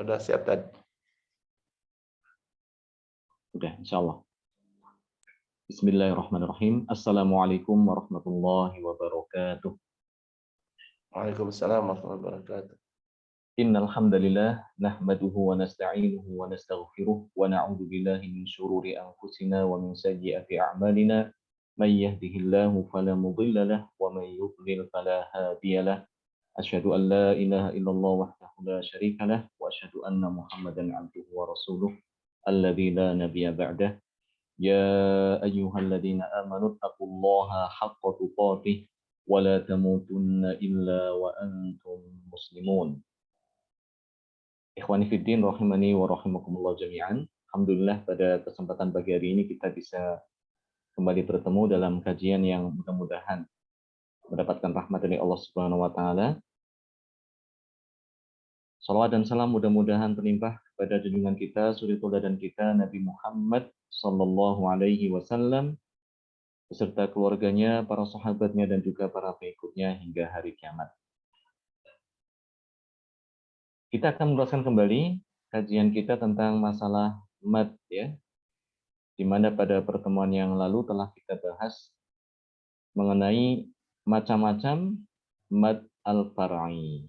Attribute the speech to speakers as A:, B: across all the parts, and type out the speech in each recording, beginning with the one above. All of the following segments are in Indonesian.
A: Udah siap tadi.
B: Udah, insyaallah. Bismillahirrahmanirrahim. Assalamualaikum warahmatullahi wabarakatuh.
A: Waalaikumsalam warahmatullahi wabarakatuh.
B: Innal hamdalillah nahmaduhu wa nasta'inuhu wa nastaghfiruh wa na'udzu billahi min shururi anfusina wa min sayyiati a'malina. May yahdihillahu fala mudilla lahu wa may yudlil fala hadiya lahu. Asyhadu an la ilaha illallah wahdahu la syarika lahu wa asyhadu anna Muhammadan 'abduhu wa rasuluh alladzi la nabiyya ba'dahu. يا أيها الذين آمنوا اتقوا الله حق تقاته ولا تموتن إلا وأنتم مسلمون. Ikhwani fiddin rahimani wa rahimakumullah jami'an. Alhamdulillah pada kesempatan pagi hari ini kita bisa kembali bertemu dalam kajian yang mudah-mudahan mendapatkan rahmat dari Allah Subhanahu wa taala. Salawat dan salam mudah-mudahan terlimpah kepada junjungan kita, suri tauladan kita Nabi Muhammad sallallahu alaihi wasallam beserta keluarganya, para sahabatnya dan juga para pengikutnya hingga hari kiamat. Kita akan meneruskan kembali kajian kita tentang masalah mad ya. Di mana pada pertemuan yang lalu telah kita bahas mengenai macam-macam mad al-far'i.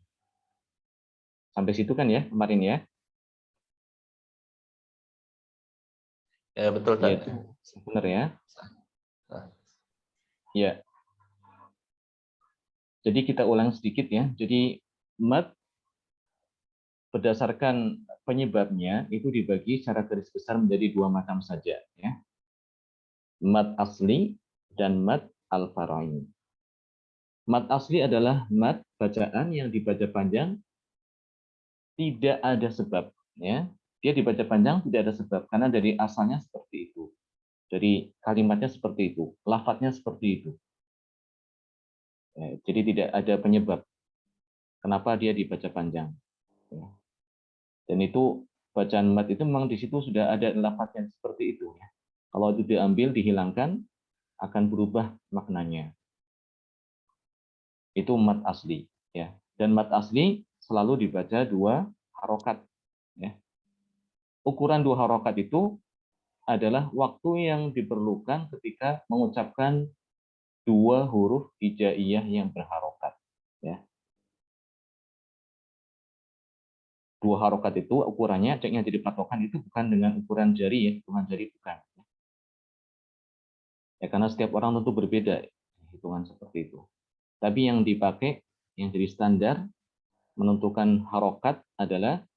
B: Sampai situ kan ya kemarin ya?
A: Ya betul
B: Ya,
A: tadi.
B: benar ya? Ya. Jadi kita ulang sedikit ya. Jadi mad berdasarkan penyebabnya itu dibagi secara garis besar menjadi dua macam saja ya. Mad asli dan mad al-far'i. Mad asli adalah mad bacaan yang dibaca panjang tidak ada sebab ya. Dia dibaca panjang tidak ada sebab karena dari asalnya seperti itu. Dari kalimatnya seperti itu, lafadznya seperti itu. Ya, jadi tidak ada penyebab kenapa dia dibaca panjang. Ya. Dan itu bacaan mad itu memang di situ sudah ada lafadz yang seperti itu ya. Kalau itu diambil dihilangkan akan berubah maknanya. Itu mad asli ya. Dan mad asli selalu dibaca dua harokat ya. Ukuran dua harokat itu adalah waktu yang diperlukan ketika mengucapkan dua huruf hijaiyah yang berharokat ya. Dua harokat itu ukurannya yang jadi patokan itu bukan dengan ukuran jari ya, hitungan jari bukan. Ya karena setiap orang tentu berbeda hitungan seperti itu. Tapi yang dipakai yang jadi standar menentukan harokat adalah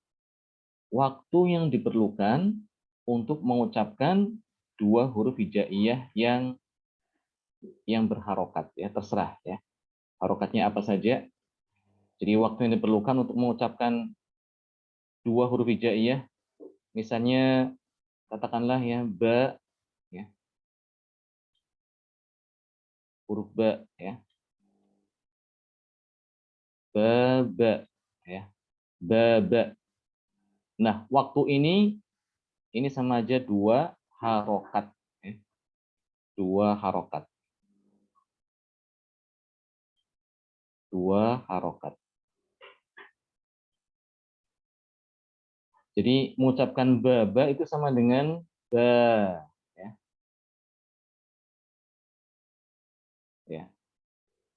B: waktu yang diperlukan untuk mengucapkan dua huruf hijaiyah yang berharokat ya, terserah ya. Harokatnya apa saja. Jadi waktu yang diperlukan untuk mengucapkan dua huruf hijaiyah, misalnya katakanlah ya ba ya. Huruf ba ya. Ba ba ya. Ba ba. Nah, waktu ini sama aja dua harokat ya. Dua harokat. Dua harokat. Jadi mengucapkan ba itu sama dengan ba ya. Ya.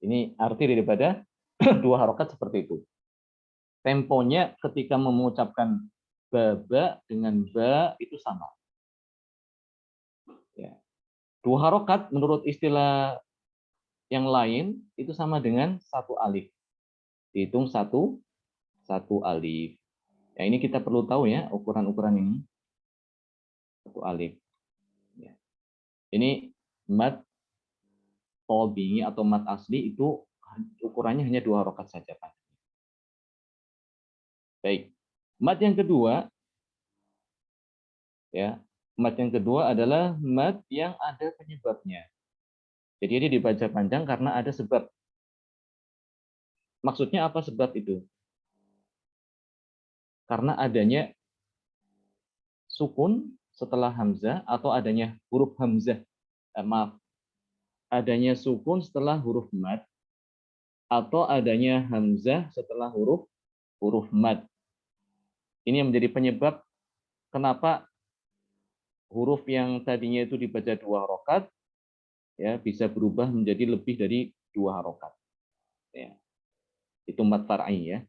B: Ini arti daripada dua harokat seperti itu. Temponya ketika mengucapkan ba dengan ba itu sama. Ya. Dua harokat menurut istilah yang lain itu sama dengan satu alif. Dihitung satu alif. Ya, ini kita perlu tahu ya ukuran-ukuran ini. Satu alif. Ya. Ini mad tabi'i atau mad asli itu ukurannya hanya dua harokat saja, Pak. Baik. Mad yang kedua ya, mad yang kedua adalah mad yang ada penyebabnya. Jadi ini dibaca panjang karena ada sebab. Maksudnya apa sebab itu? Karena adanya sukun setelah hamzah atau adanya huruf hamzah. Adanya sukun setelah huruf mad atau adanya hamzah setelah huruf mad. Ini yang menjadi penyebab kenapa huruf yang tadinya itu dibaca 2 harokat ya bisa berubah menjadi lebih dari 2 harokat. Ya. Itu mad far'i ya.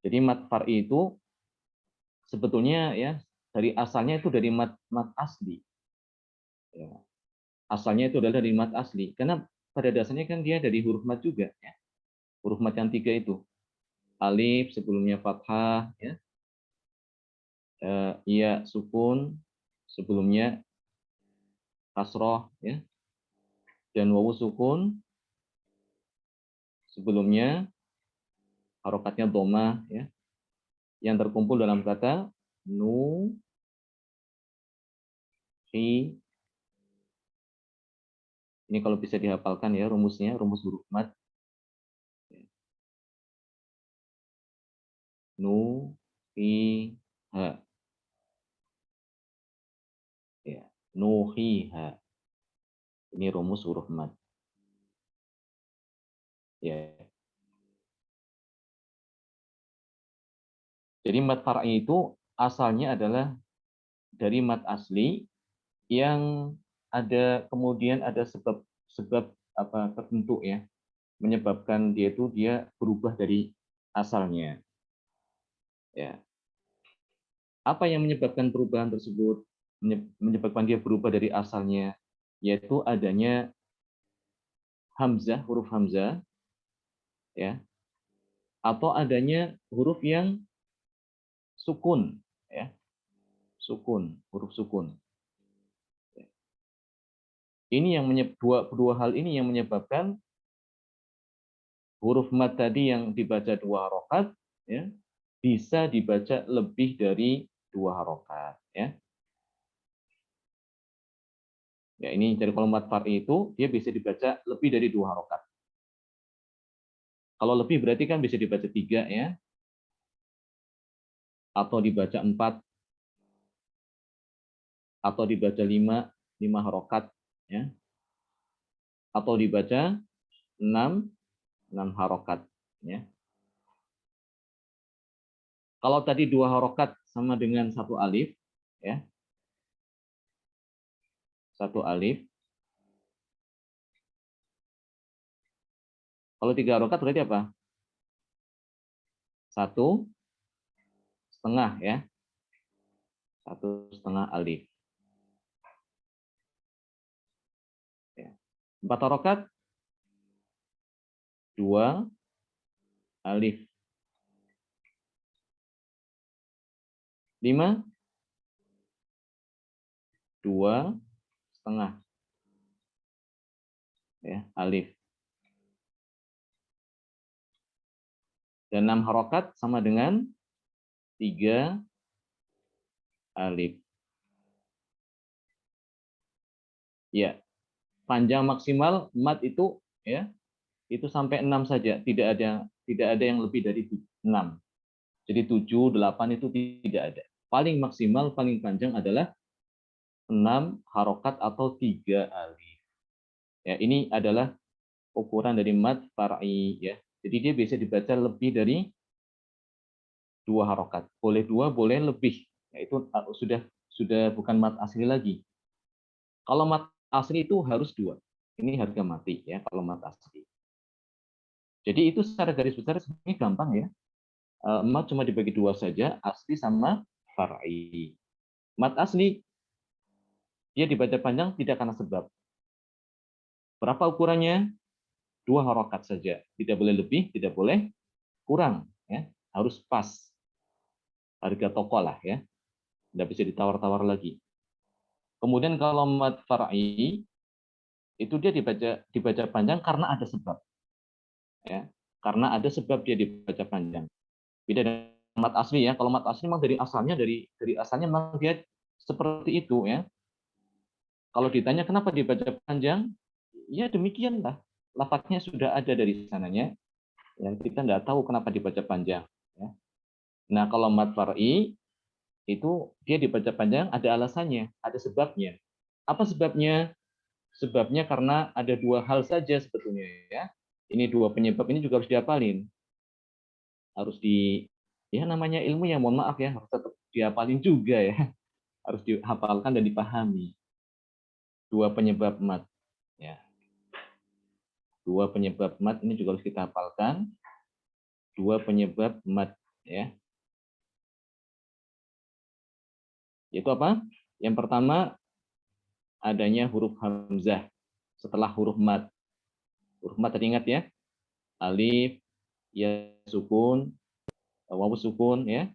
B: Jadi mad far'i itu sebetulnya ya dari asalnya itu dari mad asli. Ya. Asalnya itu adalah dari mad asli karena pada dasarnya kan dia dari huruf mad juga ya. Huruf mad yang 3 itu. Alif sebelumnya fathah ya. Iya sukun sebelumnya kasroh ya. Dan wawu sukun sebelumnya harokatnya dhamma ya. Yang terkumpul dalam kata nu fi. Ini kalau bisa dihafalkan ya rumusnya, rumus huruf mad. Nu fi ha. Ya, nuhiha. Ini rumus huruf mad. Ya. Jadi mad far'i itu asalnya adalah dari mad asli yang kemudian ada sebab apa tertentu ya menyebabkan dia berubah dari asalnya. Ya. Apa yang menyebabkan perubahan tersebut? Menyebabkan dia berubah dari asalnya, yaitu adanya hamzah, huruf hamzah, ya, atau adanya huruf yang sukun, ya, sukun, huruf sukun. Ini yang dua hal ini yang menyebabkan huruf mad tadi yang dibaca 2 harokat, ya, bisa dibaca lebih dari 2 harokat, ya. Ya, ini dari kalau mad far'i itu dia bisa dibaca lebih dari 2 harokat. Kalau lebih berarti kan bisa dibaca 3 ya. Atau dibaca 4 atau dibaca 5 harokat ya. Atau dibaca 6 harokat ya. Kalau tadi 2 harokat sama dengan 1 alif ya. 1 alif. Kalau 3 harokat berarti apa? 1,5 ya. 1,5 alif. 4 harokat 2 alif. 5 2,5 ya, alif. Dan 6 harokat sama dengan 3 alif. Ya, panjang maksimal mad itu ya, itu sampai 6 saja, tidak ada yang lebih dari 6. Jadi 7, 8 itu tidak ada. Paling maksimal, paling panjang adalah 6 harokat atau 3 alif. Ya, ini adalah ukuran dari mad far'i ya. Jadi dia bisa dibaca lebih dari 2 harokat. Boleh 2, boleh lebih. Ya, itu sudah bukan mad asli lagi. Kalau mad asli itu harus 2. Ini harga mati ya kalau mad asli. Jadi itu secara garis besar sebenarnya gampang ya. Mad cuma dibagi 2 saja, asli sama far'i. Mad asli dia dibaca panjang tidak karena sebab. Berapa ukurannya? 2 harokat saja. Tidak boleh lebih, tidak boleh kurang. Ya. Harus pas. Harga toko lah ya. Tidak bisa ditawar-tawar lagi. Kemudian kalau mad far'i itu dia dibaca panjang karena ada sebab. Ya. Karena ada sebab dia dibaca panjang. Beda dengan mad asli ya. Kalau mad asli memang dari asalnya memang dia seperti itu ya. Kalau ditanya kenapa dibaca panjang, ya demikianlah. Lafadznya sudah ada dari sananya. Ya, kita nggak tahu kenapa dibaca panjang. Ya. Nah, kalau mad far'i itu dia dibaca panjang ada alasannya, ada sebabnya. Apa sebabnya? Sebabnya karena ada 2 hal saja sebetulnya ya. Ini 2 penyebab ini juga harus dihafalin. Harus Ya namanya ilmu ya, mohon maaf ya, harus tetap dihafalin juga ya. Harus dihafalkan dan dipahami. Dua penyebab mat. Ya. Dua penyebab mat ini juga harus kita hafalkan. Dua penyebab mat. Ya. Itu apa? Yang pertama, adanya huruf hamzah setelah huruf mat. Huruf mat tadi ingat ya. Alif, ya sukun, wawu sukun ya.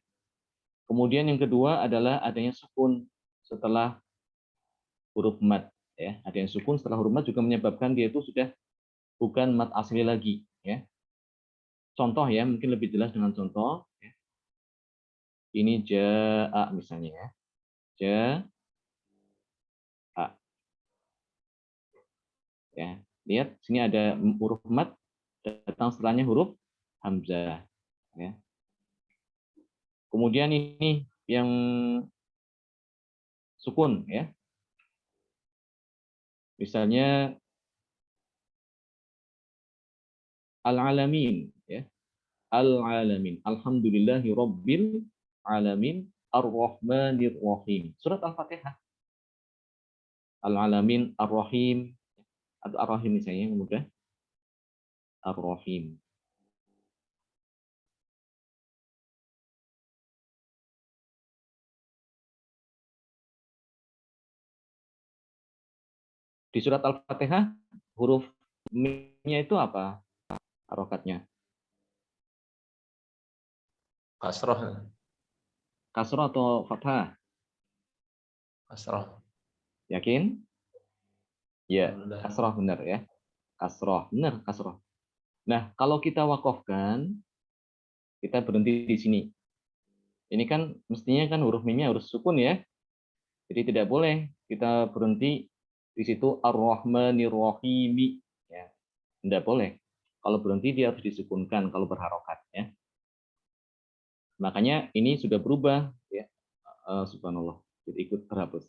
B: Kemudian yang kedua adalah adanya sukun setelah huruf mat ya. Ada yang sukun setelah huruf mat juga menyebabkan dia itu sudah bukan mat asli lagi ya. Contoh ya, mungkin lebih jelas dengan contoh ya. Ini jaa misalnya ya. Jaa ya. Lihat sini ada huruf mat datang setelahnya huruf hamzah ya. Kemudian ini yang sukun ya. Misalnya al-alamin ya. Al-alamin. Alhamdulillahi rabbil alamin ar-rahmanir rahim. Surat Al-Fatihah. Al-alamin ar-rahim atau ar-rahim misalnya yang mudah. Ar-rahim. Di surat Al-Fatihah huruf mim-nya itu apa? Harokatnya.
A: Kasroh.
B: Kasroh atau fathah?
A: Kasroh.
B: Yakin? Ya,
A: Alhamdulillah.
B: kasroh benar ya. Kasroh, benar kasroh. Nah, kalau kita wakofkan, kita berhenti di sini. Ini kan mestinya kan huruf mim-nya harus sukun ya. Jadi tidak boleh kita berhenti di situ ar-rahmanir rahim ya. Tidak boleh. Kalau berhenti dia harus disukunkan kalau berharokat ya. Makanya ini sudah berubah ya. Subhanallah. Jadi ikut terhapus.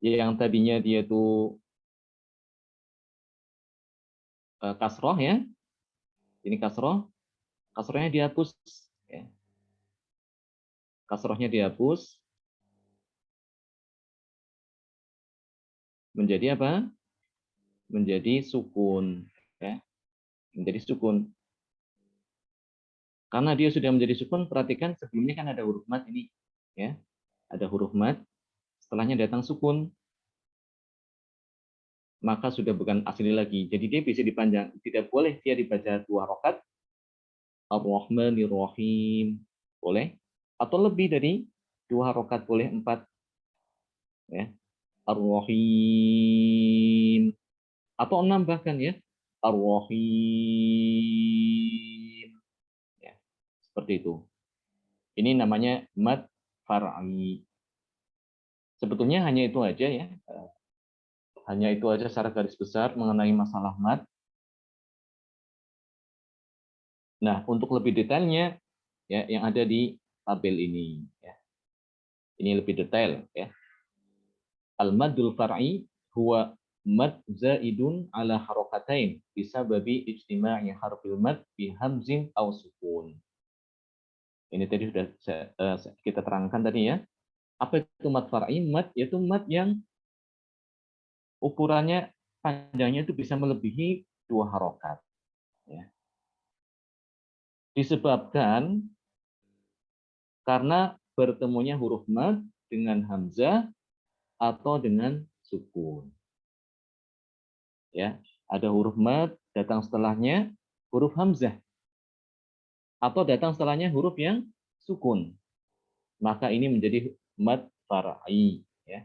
B: Yang tadinya dia itu kasroh ya. Ini kasroh. Kasrohnya dihapus ya. Kasrohnya dihapus menjadi apa? Menjadi sukun ya. Menjadi sukun. Karena dia sudah menjadi sukun, perhatikan sebelumnya kan ada huruf mat ini ya. Ada huruf mat, setelahnya datang sukun. Maka sudah bukan asli lagi. Jadi dia bisa dipanjang. Tidak boleh dia dibaca 2 rakaat. Ar-Rahmanir Rahim. Boleh. Atau lebih dari 2 rakaat, boleh 4. Ya. Ar-Rahim. Atau 6 bahkan ya. Ar-Rahim. Ya. Seperti itu. Ini namanya mad far'i. Sebetulnya hanya itu aja ya. Hanya itu aja secara garis besar mengenai masalah mad. Nah, untuk lebih detailnya ya yang ada di tabel ini ya. Ini lebih detail ya. Al-maddul far'i huwa mad zaidun ala harakatain bisababi ijtima'i harfil mad bi hamzin aw sukun. Ini tadi sudah kita terangkan tadi ya. Apa itu mad far'i? Mad yaitu mad yang ukurannya panjangnya itu bisa melebihi 2 harokat. Ya. Disebabkan karena bertemunya huruf mad dengan hamzah atau dengan sukun. Ya, ada huruf mad datang setelahnya huruf hamzah atau datang setelahnya huruf yang sukun. Maka ini menjadi mad far'i ya.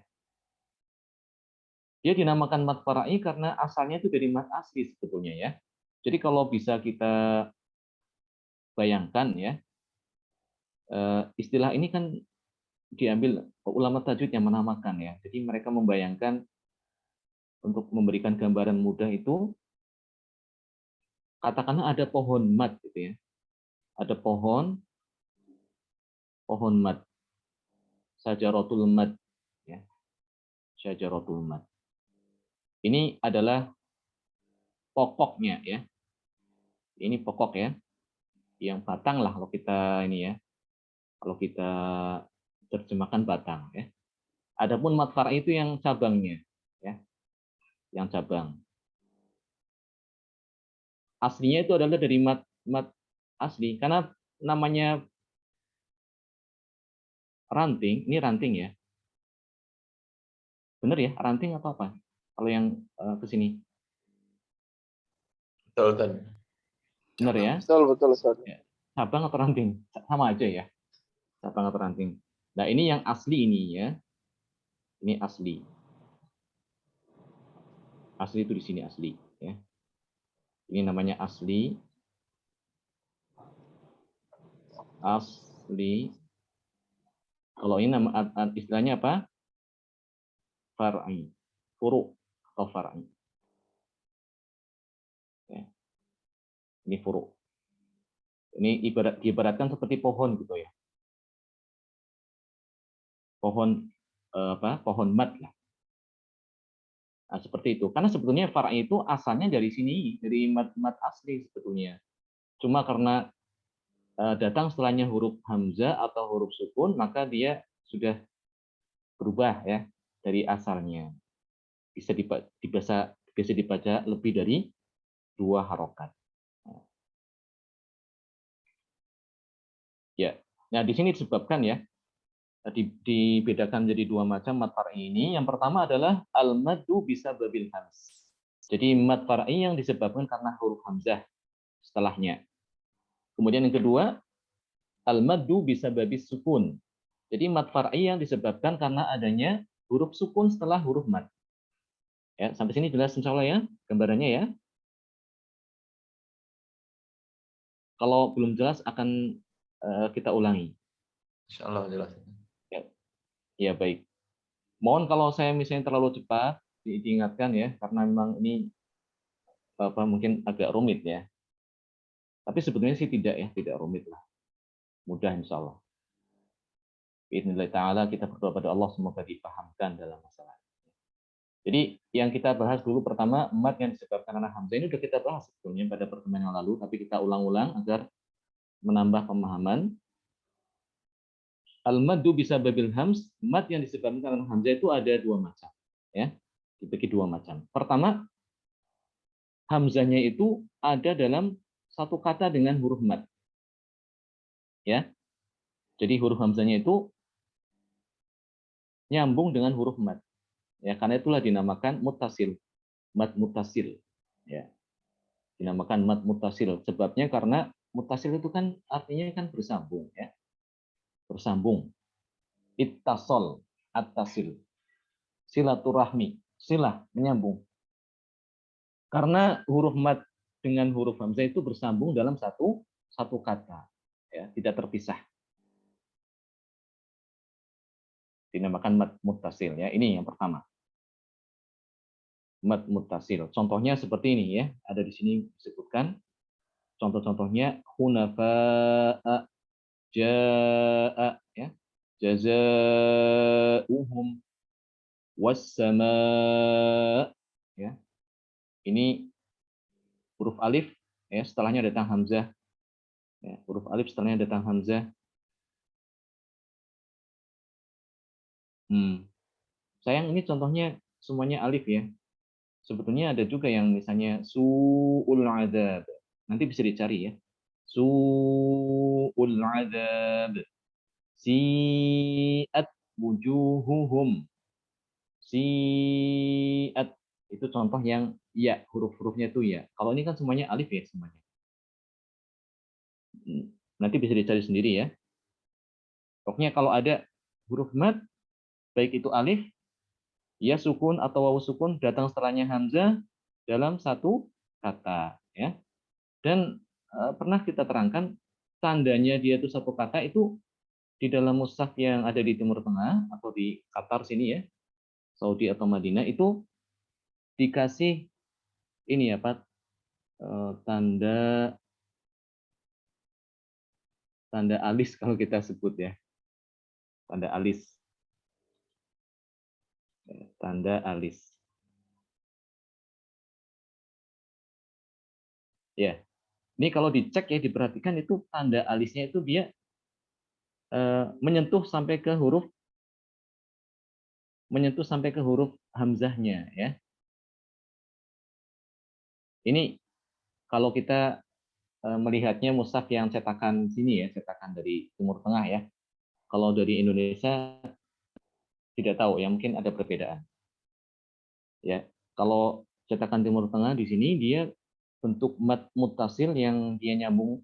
B: Dia dinamakan mad far'i karena asalnya itu dari mad asli sebetulnya ya. Jadi kalau bisa kita bayangkan ya, istilah ini kan diambil ulama tajwid yang menamakan ya. Jadi mereka membayangkan untuk memberikan gambaran mudah itu, katakanlah ada pohon mad gitu ya. Ada pohon mad, syajaratul mad ya. Syajaratul mad. Ini adalah pokoknya ya. Ini pokok ya. yang batang lah kalau kita ini ya. Kalau kita terjemahkan batang ya. Adapun mat far'i itu yang cabangnya ya, yang cabang. Aslinya itu adalah dari mat asli karena namanya ranting, ini ranting ya. Benar ya, ranting atau apa? Kalau yang ke sini.
A: Betul kan?
B: Benar ya?
C: Betul, betul, Ustaz.
B: Ya. Cabang atau ranting? Sama aja ya. Cabang atau ranting. Nah, ini yang asli ini ya. Ini asli. Asli itu di sini asli ya. Ini namanya asli. Asli. Kalau ini nama istilahnya apa? Far'i. Furu atau far'i. Ya. Ini furu. Ini diibaratkan seperti pohon gitu ya. Pohon apa? Pohon mat lah. Nah, seperti itu. Karena sebetulnya far'i itu asalnya dari sini, dari mat asli sebetulnya. Cuma karena datang setelahnya huruf hamzah atau huruf sukun, maka dia sudah berubah ya dari asalnya. Bisa dibaca lebih dari 2 harokat. Ya. Nah, di sini disebabkan ya dibedakan jadi 2 macam mat far'i ini. Yang pertama adalah al-maddu bisa babil hams. Jadi mat far'i yang disebabkan karena huruf hamzah setelahnya. Kemudian yang kedua, al-maddu bisa babis sukun. Jadi mat far'i yang disebabkan karena adanya huruf sukun setelah huruf mat. Ya, sampai sini jelas insya Allah ya gambarannya ya. Kalau belum jelas akan kita ulangi.
A: Insya Allah jelas.
B: Ya, ya baik. Mohon kalau saya misalnya terlalu cepat diingatkan ya, karena memang ini mungkin agak rumit ya. Tapi sebetulnya sih tidak ya, tidak rumit lah. Mudah insya Allah. Bismillah ta'ala kita berdoa pada Allah semoga dipahamkan dalam masalah. Jadi yang kita bahas dulu pertama mat yang disebabkan karena hamzah ini sudah kita bahas sebetulnya pada pertemuan yang lalu, tapi kita ulang-ulang agar menambah pemahaman. Al-maddu bisa babil hams, mat yang disebabkan karena hamzah itu ada 2 macam, ya, dibagi 2 macam. Pertama, hamzahnya itu ada dalam satu kata dengan huruf mat, ya. Jadi huruf hamzahnya itu nyambung dengan huruf mat, ya. Karena itulah dinamakan muttasil, mat muttasil, ya. Dinamakan mat muttasil. Sebabnya karena muttasil itu kan artinya kan bersambung, ya. Bersambung. Ittasol, attasil. Silaturahmi, silah, menyambung. Karena huruf mat dengan huruf hamzah itu bersambung dalam satu kata, ya, tidak terpisah. Dinamakan mat muttasil ya. Ini yang pertama. Mat muttasil. Contohnya seperti ini ya. Ada di sini disebutkan. Contoh-contohnya hunafa'a, ja'a ya. Jazauhum wassama' ya. Ini huruf alif ya, setelahnya datang hamzah. Ya, huruf alif setelahnya datang hamzah. Sayang ini contohnya semuanya alif ya. Sebetulnya ada juga yang misalnya su'ul adab. Nanti bisa dicari ya. Su'ul adab. Si'at wujuhuhum. Si'at. Itu contoh yang ya, huruf-hurufnya itu ya. Kalau ini kan semuanya alif ya semuanya. Nanti bisa dicari sendiri ya. Pokoknya kalau ada huruf mat, baik itu alif, ya sukun atau wawu sukun datang setelahnya hamzah dalam satu kata ya. Dan pernah kita terangkan tandanya dia itu satu kata itu di dalam mushaf yang ada di Timur Tengah atau di Qatar sini ya, Saudi atau Madinah itu dikasih ini ya Pak, tanda alis kalau kita sebut ya, tanda alis, tanda alis ya. Ini kalau dicek ya, diperhatikan itu tanda alisnya itu dia menyentuh sampai ke huruf hamzahnya ya. Ini kalau kita melihatnya mushaf yang cetakan sini ya, cetakan dari Timur Tengah ya. Kalau dari Indonesia tidak tahu ya, mungkin ada perbedaan. Ya, kalau cetakan Timur Tengah di sini dia bentuk mad muttasil yang dia nyambung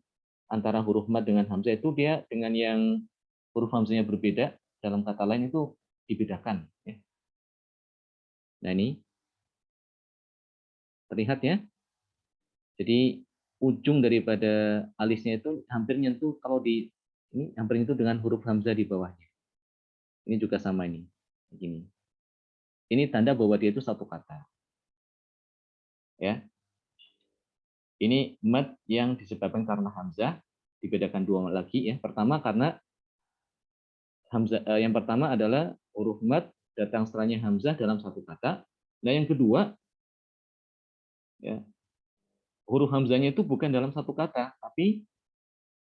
B: antara huruf mad dengan hamzah itu dia dengan yang huruf hamzahnya berbeda dalam kata lain itu dibedakan. Ya. Nah ini terlihat ya. Jadi ujung daripada alisnya itu hampir nyentuh kalau di ini hampir nyentuh dengan huruf hamzah di bawahnya. Ini juga sama ini. Begini. Ini tanda bahwa dia itu satu kata. Ya. Ini mad yang disebabkan karena hamzah, dibedakan dua lagi ya. Pertama karena hamzah yang pertama adalah huruf mad datang setelahnya hamzah dalam satu kata. Nah, yang kedua ya, huruf hamzahnya itu bukan dalam satu kata, tapi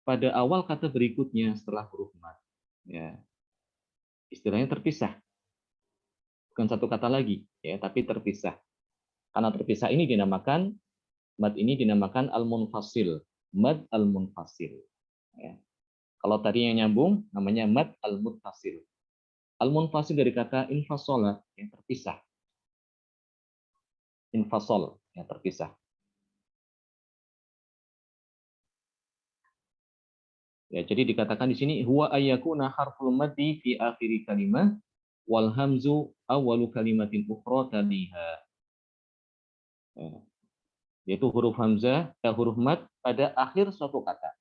B: pada awal kata berikutnya setelah huruf mad. Ya, istilahnya terpisah. Bukan satu kata lagi, ya, tapi terpisah. Karena terpisah ini dinamakan mad ini dinamakan al-munfasil, mad al-munfasil. Ya. Kalau tadi yang nyambung namanya mad al-muttasil. Al-munfasil dari kata infasola, yang terpisah. Infasol, yang terpisah. Ya, jadi dikatakan di sini huwa ayyakuna harful maddi fi akhiri kalimah wal hamzu awwalu kalimatin ukhra taliha. Ya, yaitu huruf hamzah, huruf mad pada akhir suatu kata.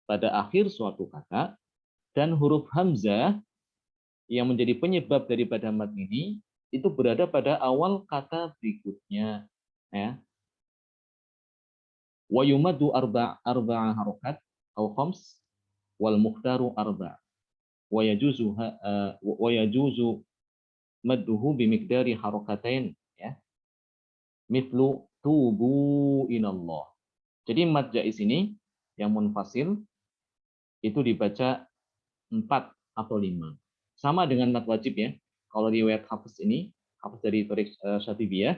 B: Pada akhir suatu kata dan huruf hamzah yang menjadi penyebab daripada mad ini itu berada pada awal kata berikutnya. Ya. Wa yumaddu arba'a harokat atau khams wal mukhtaru arba'. Wa yajuzu madduhu bimiqdari harokatain ya. Mithlu tubu inallah. Jadi mad jaiz ini yang munfasil itu dibaca 4 atau 5. Sama dengan mad wajib ya. Kalau riwayat Hafiz ini, Hafiz dari Thoriq Syatibiyah,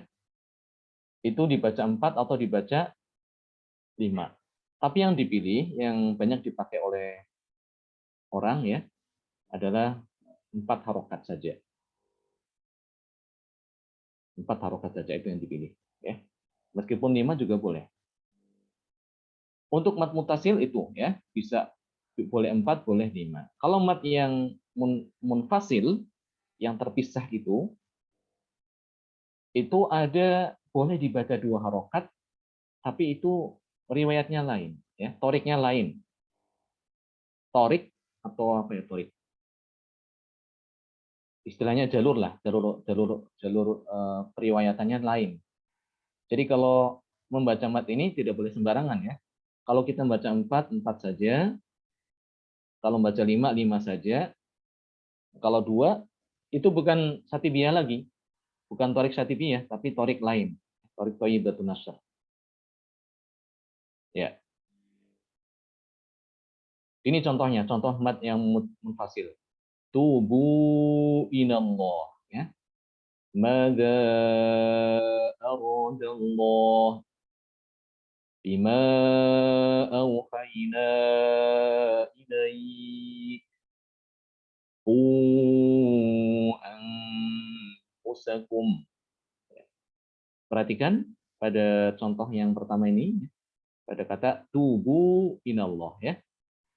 B: itu dibaca 4 atau dibaca 5. Tapi yang dipilih, yang banyak dipakai oleh orang ya, adalah 4 harokat saja. 4 harokat saja itu yang dipilih. Ya. Meskipun 5 juga boleh. Untuk mad mutasil itu ya, bisa boleh 4, boleh 5. Kalau mad yang munfasil, yang terpisah itu ada boleh dibaca 2 harokat, tapi itu riwayatnya lain. Ya, toriknya lain. Torik atau apa ya torik? Istilahnya jalur lah, jalur periwayatannya lain. Jadi kalau membaca mat ini tidak boleh sembarangan ya. Kalau kita membaca 4, 4 saja. Kalau membaca 5, 5 saja. Kalau 2, itu bukan satibiyah lagi. Bukan torik satibiyah, tapi torik lain. Torik thayyibatun nasr. Ya. Ini contohnya, contoh mat yang munfasil. Tubu inallah. Ya. Mada aradallah. Bima awhayna ilaik. Anfusakum. Perhatikan pada contoh yang pertama ini, pada kata tubu inallah ya.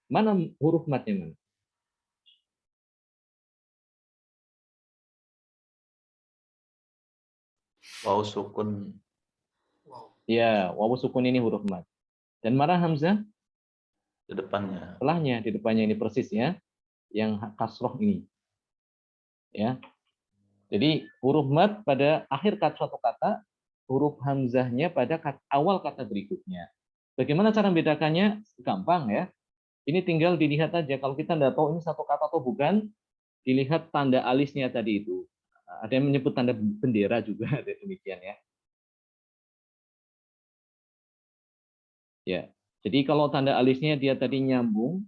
B: Mana huruf matnya mana?
A: Waw sukun.
B: Ya, wawu sukun ini huruf mat. Dan mana hamzah?
A: Di depannya.
B: Setelahnya, di depannya ini persis ya. Yang kasroh ini. Ya. Jadi huruf mat pada akhir kata suatu kata, huruf hamzahnya pada awal kata berikutnya. Bagaimana cara membedakannya? Gampang ya. Ini tinggal dilihat aja. Kalau kita tidak tahu ini satu kata atau bukan, dilihat tanda alisnya tadi itu. Ada yang menyebut tanda bendera juga, demikian ya. Ya. Jadi kalau tanda alisnya dia tadi nyambung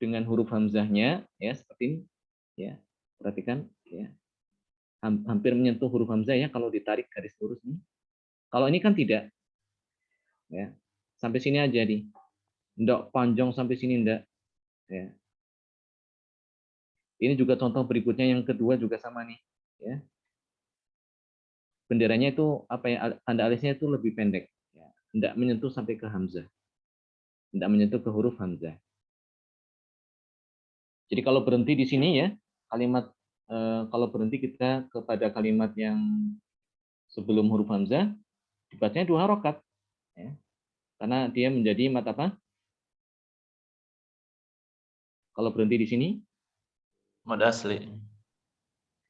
B: dengan huruf hamzahnya, ya seperti ini, ya. Perhatikan, ya. Hampir menyentuh huruf hamzah ya kalau ditarik garis lurus nih. Kalau ini kan tidak, ya. Sampai sini aja nih. Ndak panjang sampai sini ndak, ya. Ini juga contoh berikutnya yang kedua juga sama nih, ya. Benderanya itu apa ya? Tanda alisnya itu lebih pendek, ya. Ndak menyentuh sampai ke hamzah, ndak menyentuh ke huruf hamzah. Jadi kalau berhenti di sini ya, kalimat kalau berhenti kita kepada kalimat yang sebelum huruf hamzah dibacanya 2 harokat, ya. Karena dia menjadi mat apa? Kalau berhenti di sini,
A: Mad asli.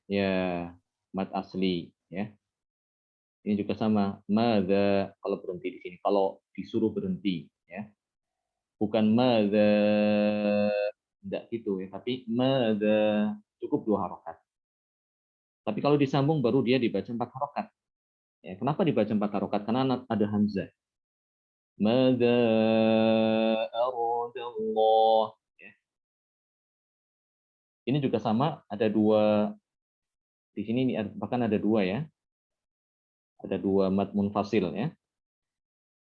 B: ya mat asli, ya. Ini juga sama, madza kalau berhenti di sini. Kalau disuruh berhenti, ya. Bukan madza, enggak gitu ya, tapi madza cukup 2 harokat. Tapi kalau disambung baru dia dibaca 4 harokat. Ya, kenapa dibaca 4 harokat? Karena ada hamzah. Madza aradallah. Ya. Ini juga sama, ada 2 di sini bahkan ada 2 ya. Ada 2 mad munfasil ya.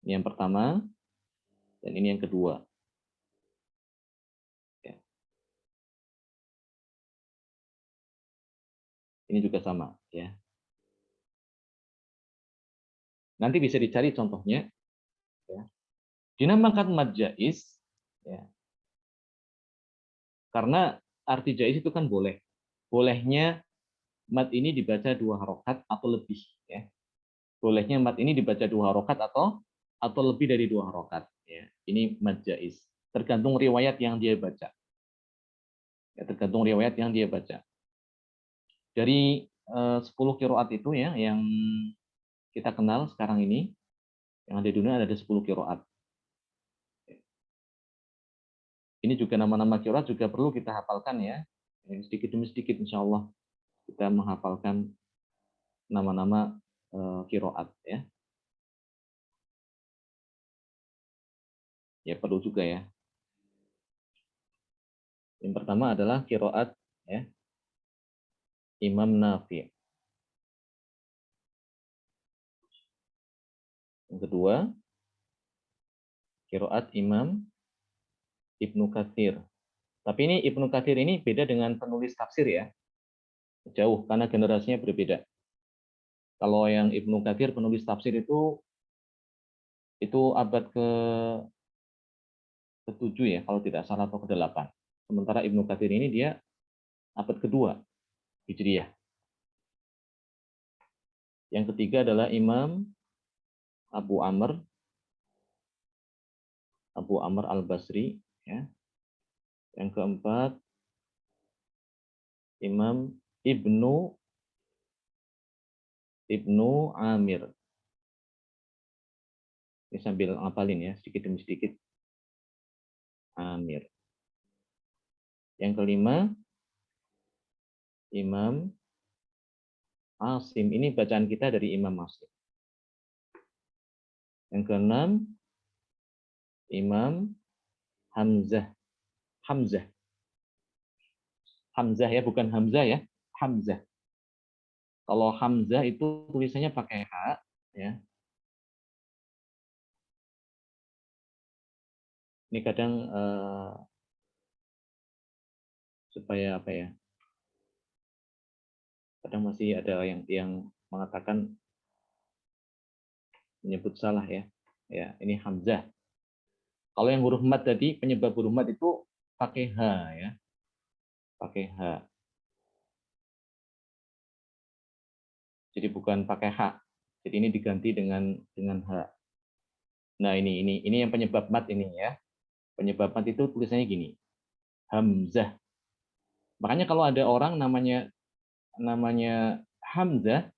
B: Ini yang pertama dan ini yang kedua. Ya. Ini juga sama ya. Nanti bisa dicari contohnya ya. Dinamakan mad jaiz ya. Karena arti jaiz itu kan boleh. Bolehnya mad ini dibaca 2 harokat atau lebih ya. Bolehnya mad ini dibaca 2 harokat atau lebih dari 2 harokat ya. Ini mad jaiz. Tergantung riwayat yang dia baca. Ya, tergantung riwayat yang dia baca. Dari 10 qiraat itu ya yang kita kenal sekarang ini, yang ada di dunia ada 10 qiraat. Ini juga nama-nama qiraat juga perlu kita hafalkan ya. Sedikit demi sedikit insya Allah kita menghafalkan nama-nama qiraat ya. Ya perlu juga ya. Yang pertama adalah qiraat ya, Imam Nafi'. Yang kedua, qiraat Imam Ibnu Katsir. Tapi ini Ibnu Katsir ini beda dengan penulis tafsir ya. Jauh karena generasinya berbeda. Kalau yang Ibnu Katsir penulis tafsir itu abad ke-7 ya kalau tidak salah atau ke-8. Sementara Ibnu Katsir ini dia abad kedua Hijriah. Yang ketiga adalah Imam Abu Amr Al-Basri ya. Yang keempat Imam Ibnu Amir. Ini sambil ngapalin ya sedikit demi sedikit. Amir. Yang kelima Imam Asim. Ini bacaan kita dari Imam Asim. Yang keenam Imam Hamzah. Hamzah ya, bukan Hamzah ya. Hamzah. Kalau Hamzah itu tulisannya pakai H ya. Ini kadang supaya apa ya? Kadang masih ada yang mengatakan menyebut salah ya. Ya, ini Hamzah. Kalau yang huruf mat tadi, penyebab huruf mat itu pakai H ya. Pakai H. Jadi bukan pakai H. Jadi ini diganti dengan H. Nah, ini yang penyebab mat ini ya. Penyebab mat itu tulisannya gini. Hamzah. Makanya kalau ada orang namanya Hamzah,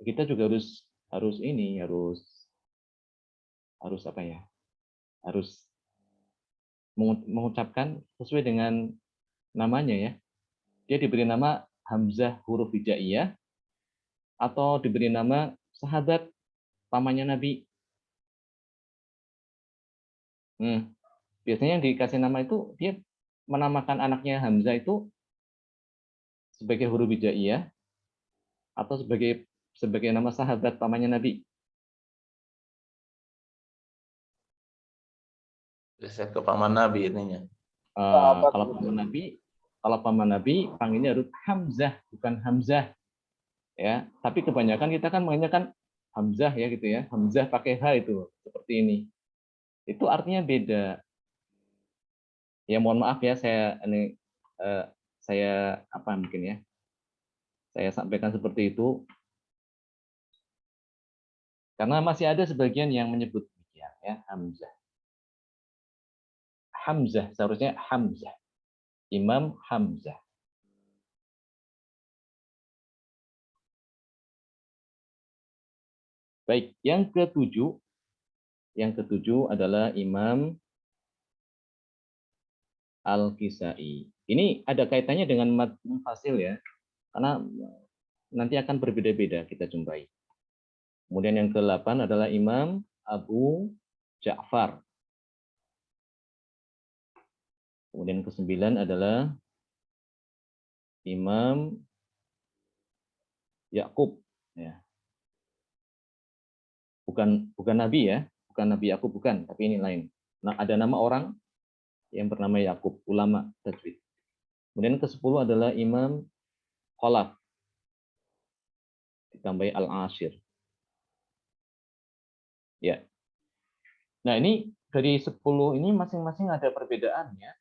B: kita juga harus apa ya? Harus mengucapkan sesuai dengan namanya ya. Dia diberi nama Hamzah huruf hijaiyah atau diberi nama sahabat pamannya Nabi. Biasanya yang dikasih nama itu dia menamakan anaknya Hamzah itu sebagai huruf hijaiyah atau sebagai nama sahabat pamannya Nabi.
A: Riset ke paman Nabi ininya.
B: Kalau paman Nabi panggilnya harus Hamzah, bukan Hamzah. Ya, tapi kebanyakan kita kan mengenai kan Hamzah ya gitu ya. Hamzah pakai H itu seperti ini. Itu artinya beda. Ya mohon maaf ya saya apa mungkin ya. Saya sampaikan seperti itu karena masih ada sebagian yang menyebut demikian ya, Hamzah. Hamzah seharusnya Hamzah. Imam Hamzah. Baik, yang ketujuh adalah Imam Al-Kisai. Ini ada kaitannya dengan mad munfasil ya, karena nanti akan berbeda-beda kita jumpai. Kemudian yang ke-8 adalah Imam Abu Ja'far. Kemudian ke-9 adalah Imam Yakub. Ya. Bukan Nabi ya, bukan Nabi Yakub, bukan, tapi ini lain. Nah, ada nama orang yang bernama Yakub, ulama tajwid. Kemudian ke-10 adalah Imam Khalaf. Ditambahi Al-Ashir. Ya. Nah, ini dari 10 ini masing-masing ada perbedaannya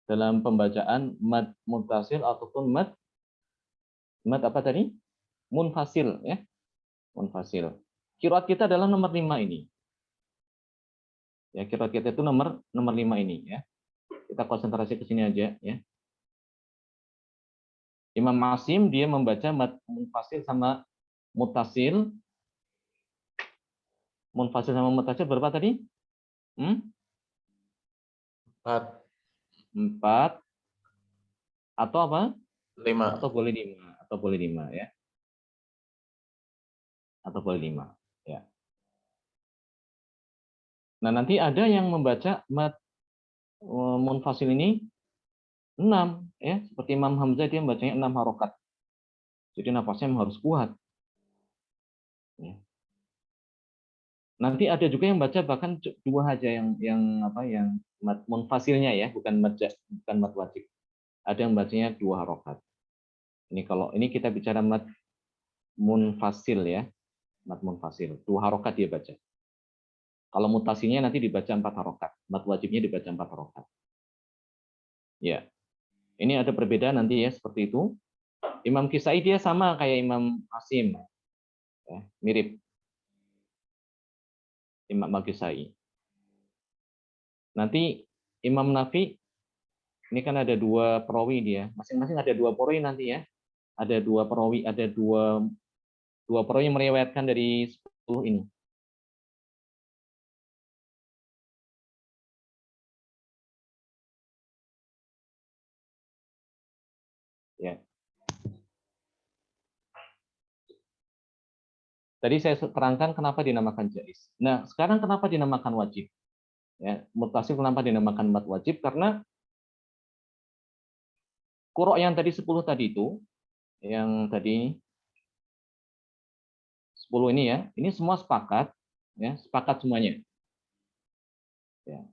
B: dalam pembacaan mad muttasil ataupun mad apa tadi? Munfasil ya. Munfasil. Qiraat kita adalah nomor 5 ini. Ya, qiraat kita itu nomor 5 ini ya. Kita konsentrasi ke sini aja ya. Imam Asim dia membaca mad munfasil sama muttasil. Munfasil sama muttasil berapa tadi? 4 atau apa?
A: 5.
B: Atau boleh 5, atau boleh 5 ya. Atau boleh 5 ya. Nah, nanti ada yang membaca mad munfasil ini 6 ya, seperti Imam Hamzah dia membacanya 6 harokat. Jadi nafasnya harus kuat. Ya. Nanti ada juga yang baca bahkan 2 aja yang mad munfasilnya ya, bukan mad wajib. Ada yang bacanya 2 harokat. Ini kita bicara mad munfasil ya. Mad munfasil, 2 harokat dia baca. Kalau mutasinya nanti dibaca 4 harokat. Mad wajibnya dibaca 4 harokat. Ya. Ini ada perbedaan nanti ya seperti itu. Imam Kisai dia sama kayak Imam Asim. Ya, mirip. Imam Al-Kisai. Nanti Imam Nafi ini kan ada 2 perawi dia. Masing-masing ada 2 perawi nanti ya. Ada 2 perawi, ada dua perawi yang meriwayatkan dari 10 ini. Ya. Tadi saya terangkan kenapa dinamakan jaiz. Nah, sekarang kenapa dinamakan wajib? Ya, muttasil kenapa dinamakan mad wajib? Karena qura' yang tadi 10 tadi itu, yang tadi 10 ini ya, ini semua sepakat, ya, sepakat semuanya. Ya.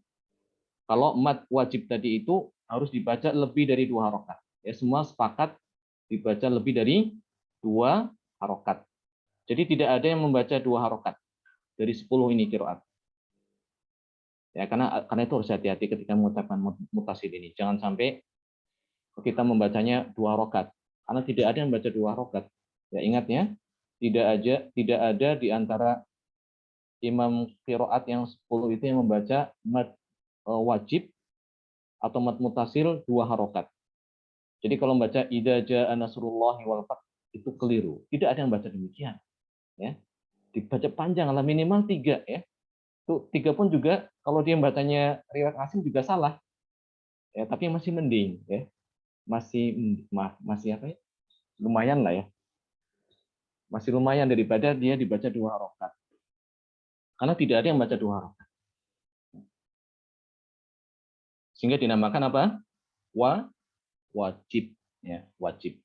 B: Kalau mad wajib tadi itu harus dibaca lebih dari 2 harokat. Ya, semua sepakat dibaca lebih dari 2 harokat. Jadi tidak ada yang membaca 2 harokat dari 10 ini qiraat. Ya, karena itu harus hati-hati ketika mengucapkan mutasil ini. Jangan sampai kita membacanya 2 harokat. Karena tidak ada yang membaca 2 harokat. Ya, ingat ya, tidak ada di antara imam qiraat yang 10 itu yang membaca mad wajib atau mad mutasil 2 harokat. Jadi kalau membaca idza jaa nasrullahi wal fath itu keliru. Tidak ada yang baca demikian. Ya. Dibaca panjang lah minimal 3 ya. Itu 3 pun juga kalau dia bacanya riwayat Asim juga salah. Ya, tapi masih mending ya. Masih apa ya? Lumayan lah ya. Masih lumayan daripada dia dibaca 2 harokat. Karena tidak ada yang baca 2 harokat. Sehingga dinamakan apa? Wajib, ya, wajib.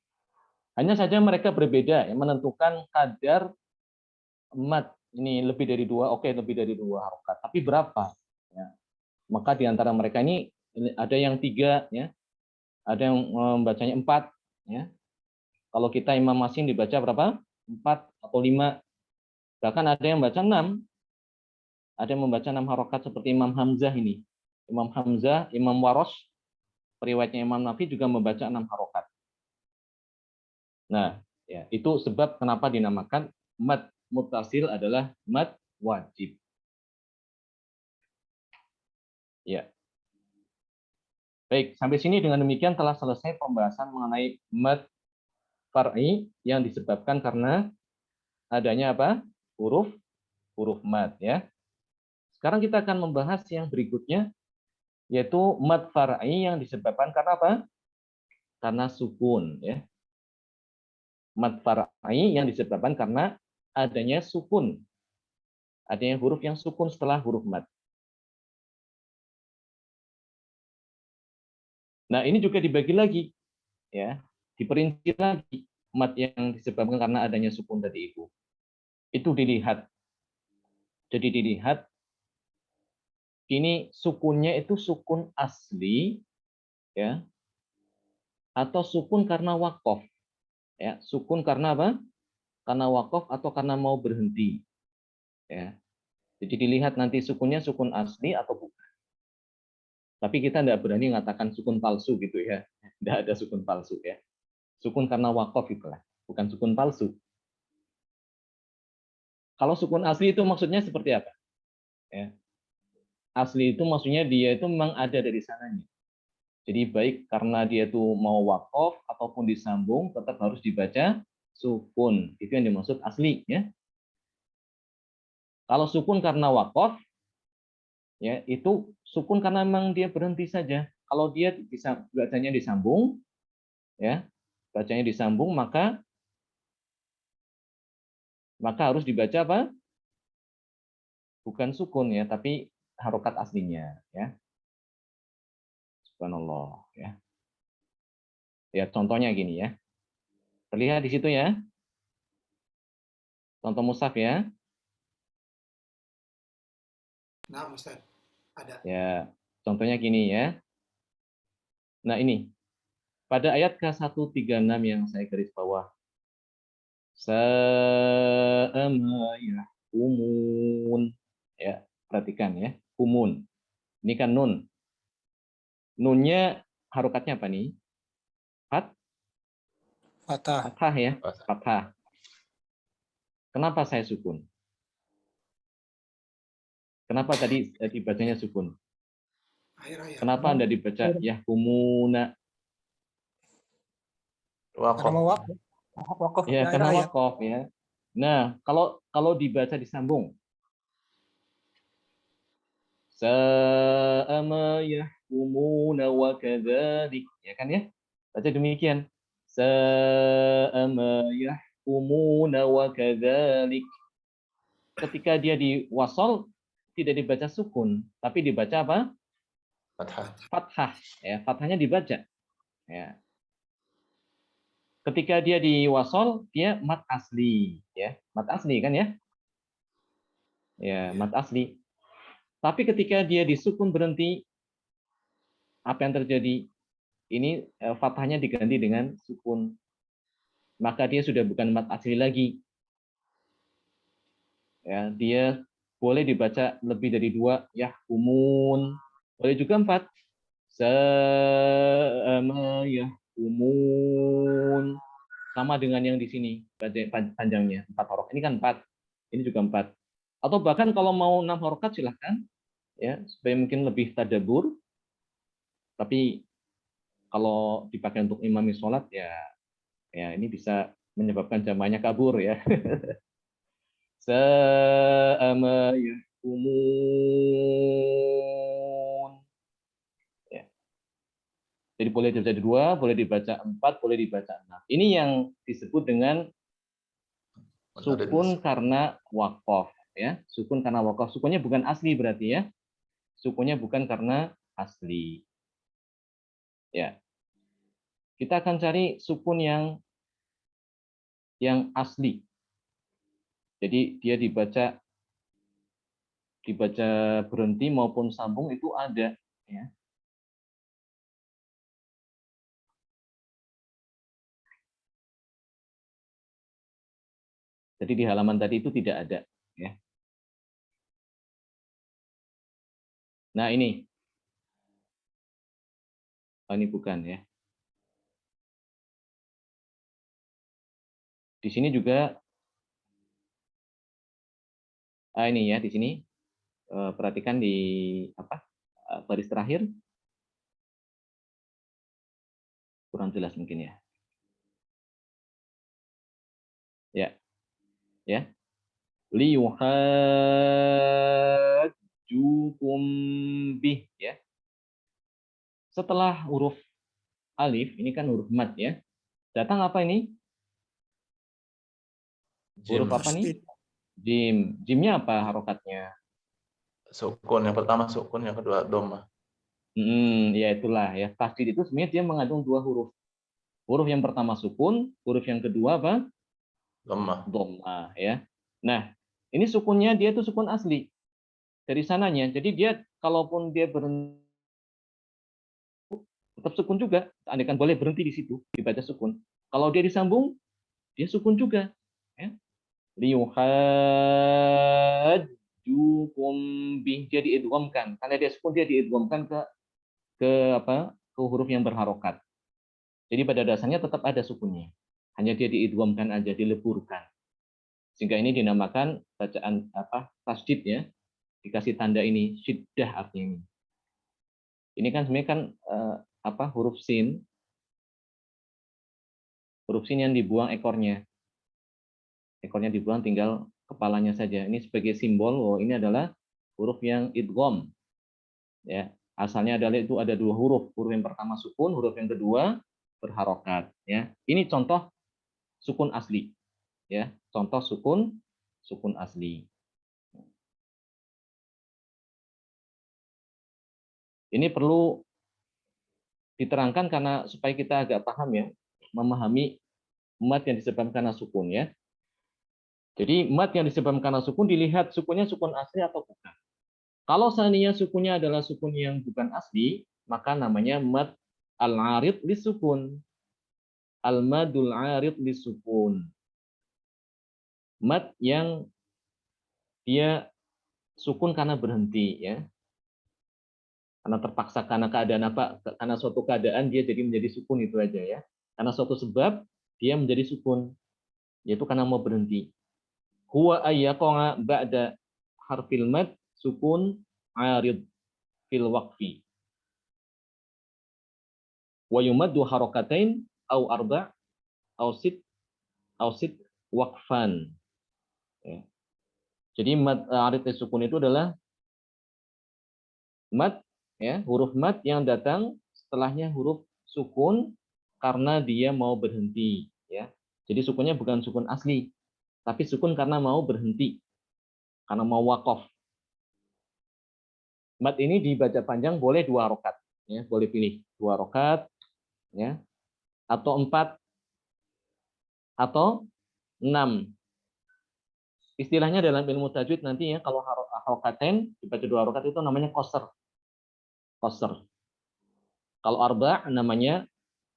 B: Hanya saja mereka berbeda yang menentukan kadar mad ini lebih dari dua, oke, lebih dari dua harokat. Tapi berapa? Ya. Maka di antara mereka ini ada yang 3, ya, ada yang membacanya 4, ya. Kalau kita Imam Masin dibaca berapa? 4 atau 5. Bahkan ada yang baca 6. Ada yang membaca 6 harokat seperti Imam Hamzah ini. Imam Hamzah, Imam Warosh, periwayatnya Imam Nafi juga membaca 6 harokat. Nah, ya, itu sebab kenapa dinamakan mad muttasil adalah mad wajib. Ya. Baik, sampai sini dengan demikian telah selesai pembahasan mengenai mad far'i yang disebabkan karena adanya apa? Huruf mad, ya. Sekarang kita akan membahas yang berikutnya, yaitu mad far'i yang disebabkan karena apa? Karena sukun, ya. Mad far'i yang disebabkan karena adanya sukun. Adanya huruf yang sukun setelah huruf mad. Nah, ini juga dibagi lagi, ya. Diperinci lagi mad yang disebabkan karena adanya sukun tadi itu. Itu dilihat. Jadi dilihat ini sukunnya itu sukun asli, ya, atau sukun karena wakof, ya, sukun karena apa? Karena wakof atau karena mau berhenti, ya. Jadi dilihat nanti sukunnya sukun asli atau bukan. Tapi kita tidak berani mengatakan sukun palsu gitu, ya. Tidak ada sukun palsu, ya. Sukun karena wakof itulah, bukan sukun palsu. Kalau sukun asli itu maksudnya seperti apa? Ya. Asli itu maksudnya dia itu memang ada dari sananya. Jadi baik karena dia itu mau wakof ataupun disambung tetap harus dibaca sukun. Itu yang dimaksud asli, ya. Kalau sukun karena wakof, ya, itu sukun karena memang dia berhenti saja. Kalau dia bisa bacanya disambung, ya, bacanya disambung maka harus dibaca apa? Bukan sukun, ya, tapi harokat aslinya, ya. Subhanallah, ya. Ya, contohnya gini, ya. Terlihat di situ, ya. Contoh mushaf, ya.
C: Nah, Ustaz, ada.
B: Ya, contohnya gini, ya. Nah, ini pada ayat K136 yang saya garis bawah. Sa'ama yahkumun. Ya, perhatikan, ya. Kumun. Ini kan nun. Nunnya harokatnya apa nih?
C: Fatah.
B: Fathah, ya. Fathah. Kenapa saya sukun? Kenapa tadi dibacanya sukun? Kenapa Anda dibaca yahkumuna?
C: Karena mau wakaf.
B: Ya, karena wakof, ya. Nah, kalau dibaca disambung. Sa'ama yahkumuna wa kadzalik. Ya kan, ya? Baca demikian. Sa'ama yahkumuna wa kadzalik. Ketika dia di wasol tidak dibaca sukun, tapi dibaca apa?
A: Fathah.
B: Fathah, ya, fathahnya dibaca. Ya. Ketika dia di wasol, dia mat asli, ya, mat asli kan, ya, ya, mat asli. Tapi ketika dia di sukun berhenti, apa yang terjadi? Ini fathahnya diganti dengan sukun, maka dia sudah bukan mat asli lagi. Ya, dia boleh dibaca lebih dari 2, yahkumun, boleh juga 4, sama yahkumun, sama dengan yang di sini panjangnya 4 huruf. Ini kan 4, ini juga 4. Atau bahkan kalau mau 6 harokat silahkan, ya, supaya mungkin lebih tadabbur. Tapi kalau dipakai untuk imami sholat, ya, ya ini bisa menyebabkan jamaahnya kabur, ya. Sama yahkumun. Ya. Jadi boleh dibaca 2, boleh dibaca 4, boleh dibaca 6. Ini yang disebut dengan sukun karena wakof, ya. Sukun karena wakof. Sukunnya bukan asli berarti, ya. Sukunnya bukan karena asli. Ya. Kita akan cari sukun yang asli. Jadi dia dibaca berhenti maupun sambung itu ada, ya. Jadi di halaman tadi itu tidak ada, ya. Nah, ini. Oh, ini bukan, ya. Di sini juga ini ya, di sini perhatikan di baris terakhir. Kurang jelas mungkin ya. Ya. Ya. Liyuhajjukum bih, ya. Setelah huruf alif, ini kan huruf mad, ya. Datang apa ini? Huruf apa nih? Jim. Jimnya apa harokatnya?
A: Sukun yang pertama sukun, yang kedua dhamma.
B: Ya itulah ya. Tasdid itu sebenarnya dia mengandung dua huruf. Huruf yang pertama sukun, huruf yang kedua apa?
A: Dhamma.
B: Dhamma, ya. Nah, ini sukunnya dia itu sukun asli dari sananya. Jadi dia kalaupun dia berhenti tetap sukun juga. Andaikan boleh berhenti di situ dibaca sukun. Kalau dia disambung, dia sukun juga. Ya. Liyuhajjukum bih, dia diidghamkan. Karena dia sukun, dia diidghamkan ke huruf yang berharokat. Jadi pada dasarnya tetap ada sukunnya. Hanya dia diidghamkan aja, dileburkan. Sehingga ini dinamakan bacaan tasdid, ya. Dikasih tanda ini syiddah artinya. Ini kan sebenarnya kan huruf sin. Huruf sin yang dibuang ekornya. Ekornya dibuang, tinggal kepalanya saja. Ini sebagai simbol, ini adalah huruf yang idgham. Ya, asalnya adalah itu ada dua huruf. Huruf yang pertama sukun, huruf yang kedua berharokat. Ya, ini contoh sukun asli. Ya, contoh sukun asli. Ini perlu diterangkan karena supaya kita agak paham, ya, memahami mad yang disebabkan karena sukun, ya. Jadi mad yang disebabkan karena sukun dilihat sukunnya sukun asli atau bukan. Kalau seandainya sukunnya adalah sukun yang bukan asli, maka namanya mad al-arid lisukun. Al-madul arid lisukun. Mad yang dia sukun karena berhenti, ya. Karena terpaksa, karena keadaan apa? Karena suatu keadaan dia jadi menjadi sukun, itu aja, ya. Karena suatu sebab dia menjadi sukun, yaitu karena mau berhenti. Huwa ayyaqa'a ba'da harfil mad sukun arid fil waqfi. Wa yumaddu harakatain au arba' au sit waqfan. Ya. Jadi mad arid sukun itu adalah mad, ya, huruf mad yang datang setelahnya huruf sukun karena dia mau berhenti, ya. Jadi sukunnya bukan sukun asli, tapi sukun karena mau berhenti, karena mau wakof. Mad ini dibaca panjang boleh 2 harokat, ya, boleh pilih 2 harokat, ya, atau 4 atau 6. Istilahnya dalam ilmu tajwid nanti, ya, kalau harokaten dibaca 2 harokat itu namanya qasr. Qasr. Kalau arba' namanya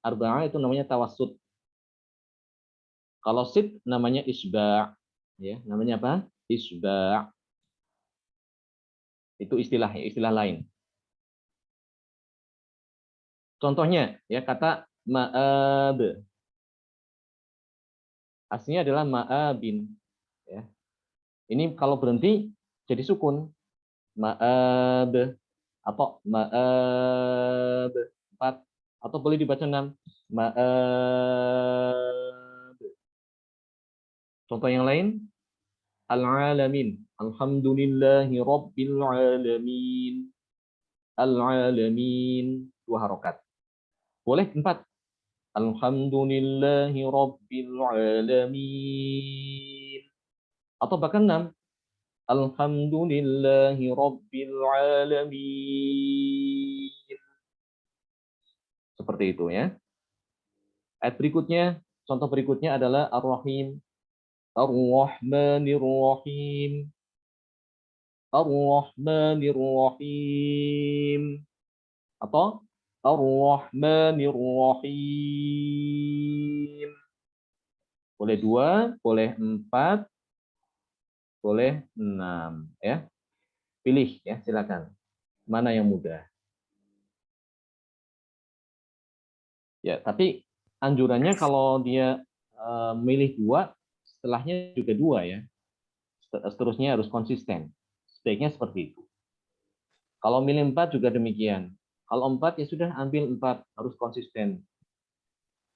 B: arba'ah itu namanya tawassut. Kalau sit namanya isba', ya, namanya apa? Isba'. Itu istilah lain. Contohnya, ya, kata ma'ab. Aslinya adalah ma'abin, ya. Ini kalau berhenti jadi sukun. Ma'ab atau ma'ab 4 atau boleh dibaca 6. Ma'ab. Contoh yang lain, al-alamin. Alhamdulillahi rabbil alamin. Al-alamin 2 harokat. Boleh 4. Alhamdulillahi rabbil alamin. Atau bahkan 6. Alhamdulillahi rabbil alamin. seperti itu ya. Ayat berikutnya, contoh berikutnya adalah Ar-Rahim. Ar-Rahmanir-Rahim. Ar-Rahmanir-Rahim. Atau Ar-Rahmanir-Rahim. Boleh 2, boleh 4, boleh 6 ya. Pilih ya, silakan. Mana yang mudah? Ya, tapi anjurannya kalau dia milih 2, setelahnya juga 2 ya. Seterusnya harus konsisten. Sebaiknya seperti itu. Kalau milih 4 juga demikian. Kalau 4 ya sudah ambil 4, harus konsisten.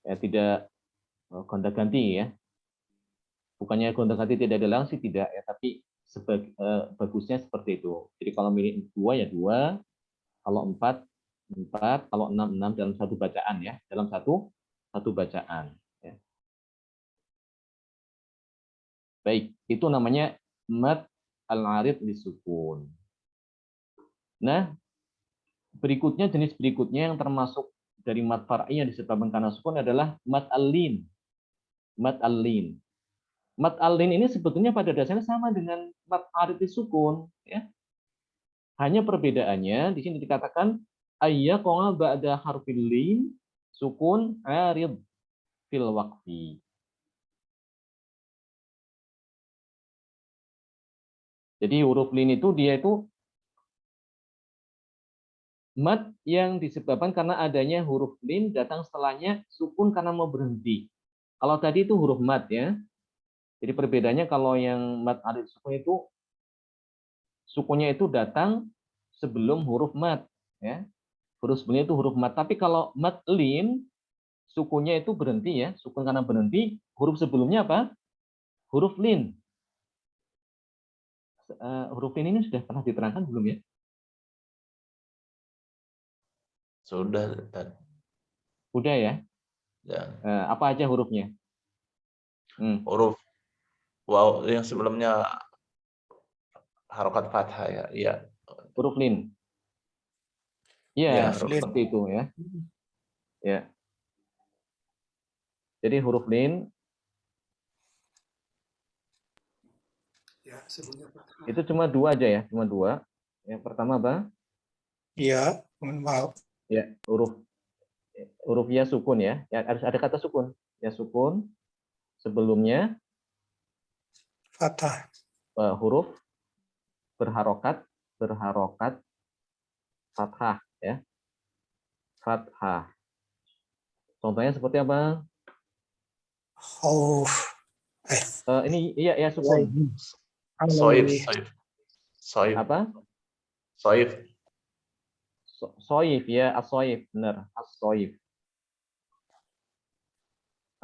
B: Ya, tidak gonta-ganti ya. Bukannya gonta-ganti tidak ada langsung tidak ya, tapi bagusnya seperti itu. Jadi kalau milih 2 ya 2, kalau 4 4, kalau 6 6 dalam satu bacaan ya, dalam satu bacaan ya. Baik, itu namanya mad al-arid disukun. Nah, berikutnya jenis berikutnya yang termasuk dari mad far'i yang disebabkan karena sukun adalah mad al-lin. Mad al-lin. Mad al-lin ini sebetulnya pada dasarnya sama dengan mad arid disukun ya. Hanya perbedaannya di sini dikatakan ayyaqa ba'da harfil lin sukun arid fil waqfi. Jadi huruf lin itu dia itu mad yang disebabkan karena adanya huruf lin datang setelahnya sukun karena mau berhenti. Kalau tadi itu huruf mad ya. Jadi perbedaannya kalau yang mad arid sukun itu sukunnya itu datang sebelum huruf mad ya. Huruf sebelumnya itu huruf mad. Tapi kalau mad lin sukunnya itu berhenti ya, sukun karena berhenti, huruf sebelumnya apa? Huruf lin. Huruf lin ini sudah pernah diterangkan belum ya?
A: Sudah.
B: Udah ya?
A: Ya.
B: Apa aja hurufnya?
A: Huruf waw yang sebelumnya harokat fathah ya. Iya.
B: Huruf lin. Ya, seperti itu ya. Ya. Jadi huruf lin
C: Ya, sebelumnya fathah.
B: itu cuma 2 aja ya, cuma 2. Yang pertama apa?
C: Iya, mohon maaf.
B: Ya, huruf ya sukun ya. Ya harus ada kata sukun. Ya sukun sebelumnya
C: Fathah.
B: Huruf berharokat fathah ya. Fathah. Contohnya seperti apa?
C: Khauf.
B: Ini iya ya sukun.
A: Soif.
B: Apa?
A: Soif.
B: Soif ya, as-soif benar, as-soif.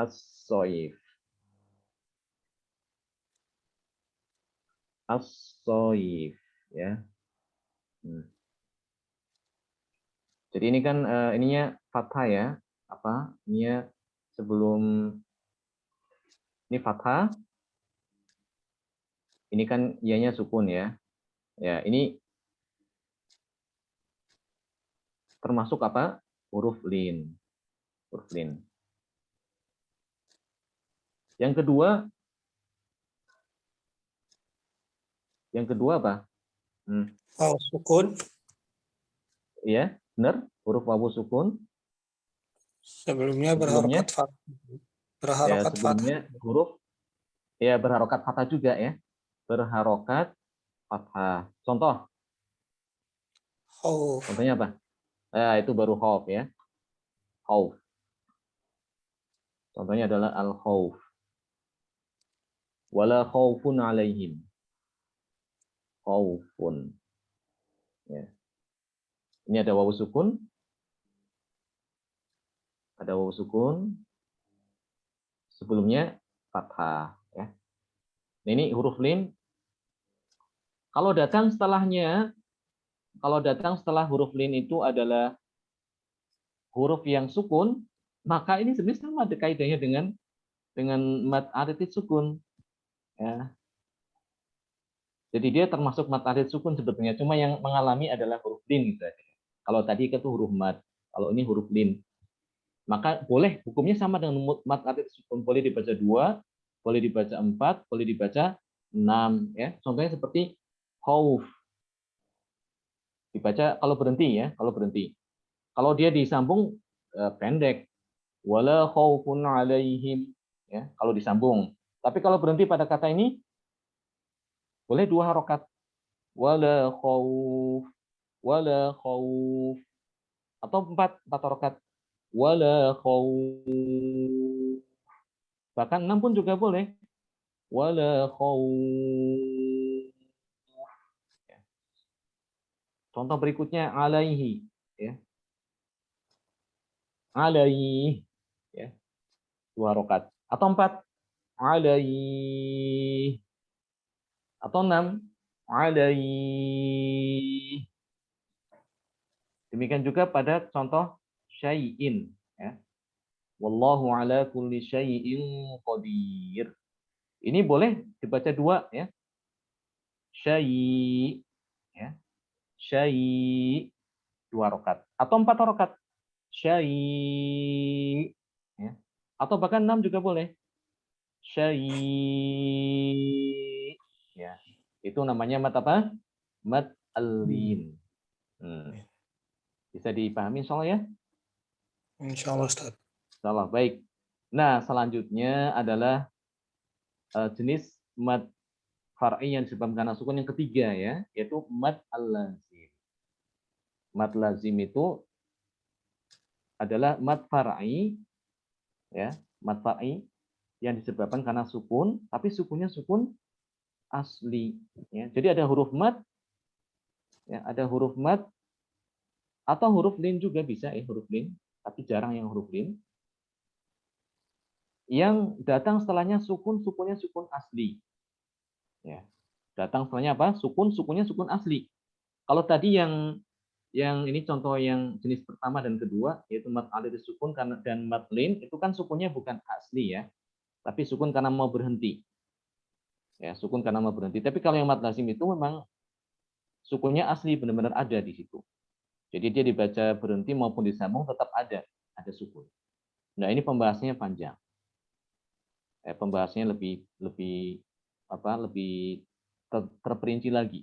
B: As-soif. As-soif ya. Jadi ini kan ininya fathah ya. Apa? Ininya sebelum ini fathah. Ini kan ianya sukun ya. Ya, ini termasuk apa? Huruf lin. Huruf lin. Yang kedua apa?
C: Waw sukun.
B: Iya, benar. Huruf wawu sukun.
C: Sebelumnya berharokat fathah.
B: Ya, sebelumnya huruf ya berharokat fathah juga ya. Berharokat fathah. Contoh.
C: Khauf.
B: Contohnya apa? Itu baru khauf ya. Khauf. Contohnya adalah al-khauf. Wala khaufun alaihim. Khaufun. Ya. Ini ada wawu sukun. Ada wawu sukun. Sebelumnya fathah ya. Nah, ini huruf lin. Kalau datang setelahnya, setelah huruf lin itu adalah huruf yang sukun, maka ini sebenarnya sama ada kaidahnya dengan mad arid sukun. Ya. Jadi dia termasuk mad arid sukun sebetulnya, cuma yang mengalami adalah huruf lin gitu aja. Kalau tadi itu huruf mad, kalau ini huruf lin. Maka boleh, hukumnya sama dengan mad alif sukun. Boleh dibaca 2, boleh dibaca 4, boleh dibaca 6. Ya. Contohnya seperti khauf. Dibaca kalau berhenti ya, kalau berhenti. Kalau dia disambung pendek. Wala khaufun alaihim. Ya, kalau disambung. Tapi kalau berhenti pada kata ini, boleh 2 harokat. Wala khauf. Wala khauf. Atau 4 harokat. Wala khauf. Bahkan 6 pun juga boleh. Wala khauf. Contoh berikutnya alaihi, ya. Alaihi, ya. 2 harokat. Atau 4 alaihi. Atau 6 alaihi. Demikian juga pada contoh syai'in, ya. Wallahu ala kulli syai'in qadir. Ini boleh dibaca 2 ya. Syai', ya. Syai' 2 harokat atau 4 harokat. Syai', ya. Atau bahkan 6 juga boleh. Syai', ya. Itu namanya mad apa? Mad al-lin. Bisa dipahami insyaallah ya?
C: Insyaallah Ustaz.
B: Insyaallah, baik. Nah, selanjutnya adalah jenis mad far'i yang disebabkan karena sukun yang ketiga ya, yaitu mad al-lazim. Mad lazim itu adalah mad far'i ya, mad far'i yang disebabkan karena sukun, tapi sukunnya sukun asli ya. Jadi ada huruf mad ya, ada huruf mad atau huruf lin juga bisa ya, huruf lin, tapi jarang yang huruf lin. Yang datang setelahnya sukun, sukunnya sukun asli. Ya. Datang setelahnya apa? Sukun, sukunnya sukun asli. Kalau tadi yang ini contoh yang jenis pertama dan kedua yaitu mad alif sukun dan mad lin itu kan sukunnya bukan asli ya, tapi sukun karena mau berhenti. Ya, sukun karena mau berhenti. Tapi kalau yang mad lazim itu memang sukunnya asli, benar-benar ada di situ. Jadi dia dibaca berhenti maupun disambung tetap ada sukun. Nah, ini pembahasannya panjang. Pembahasannya lebih terperinci lagi.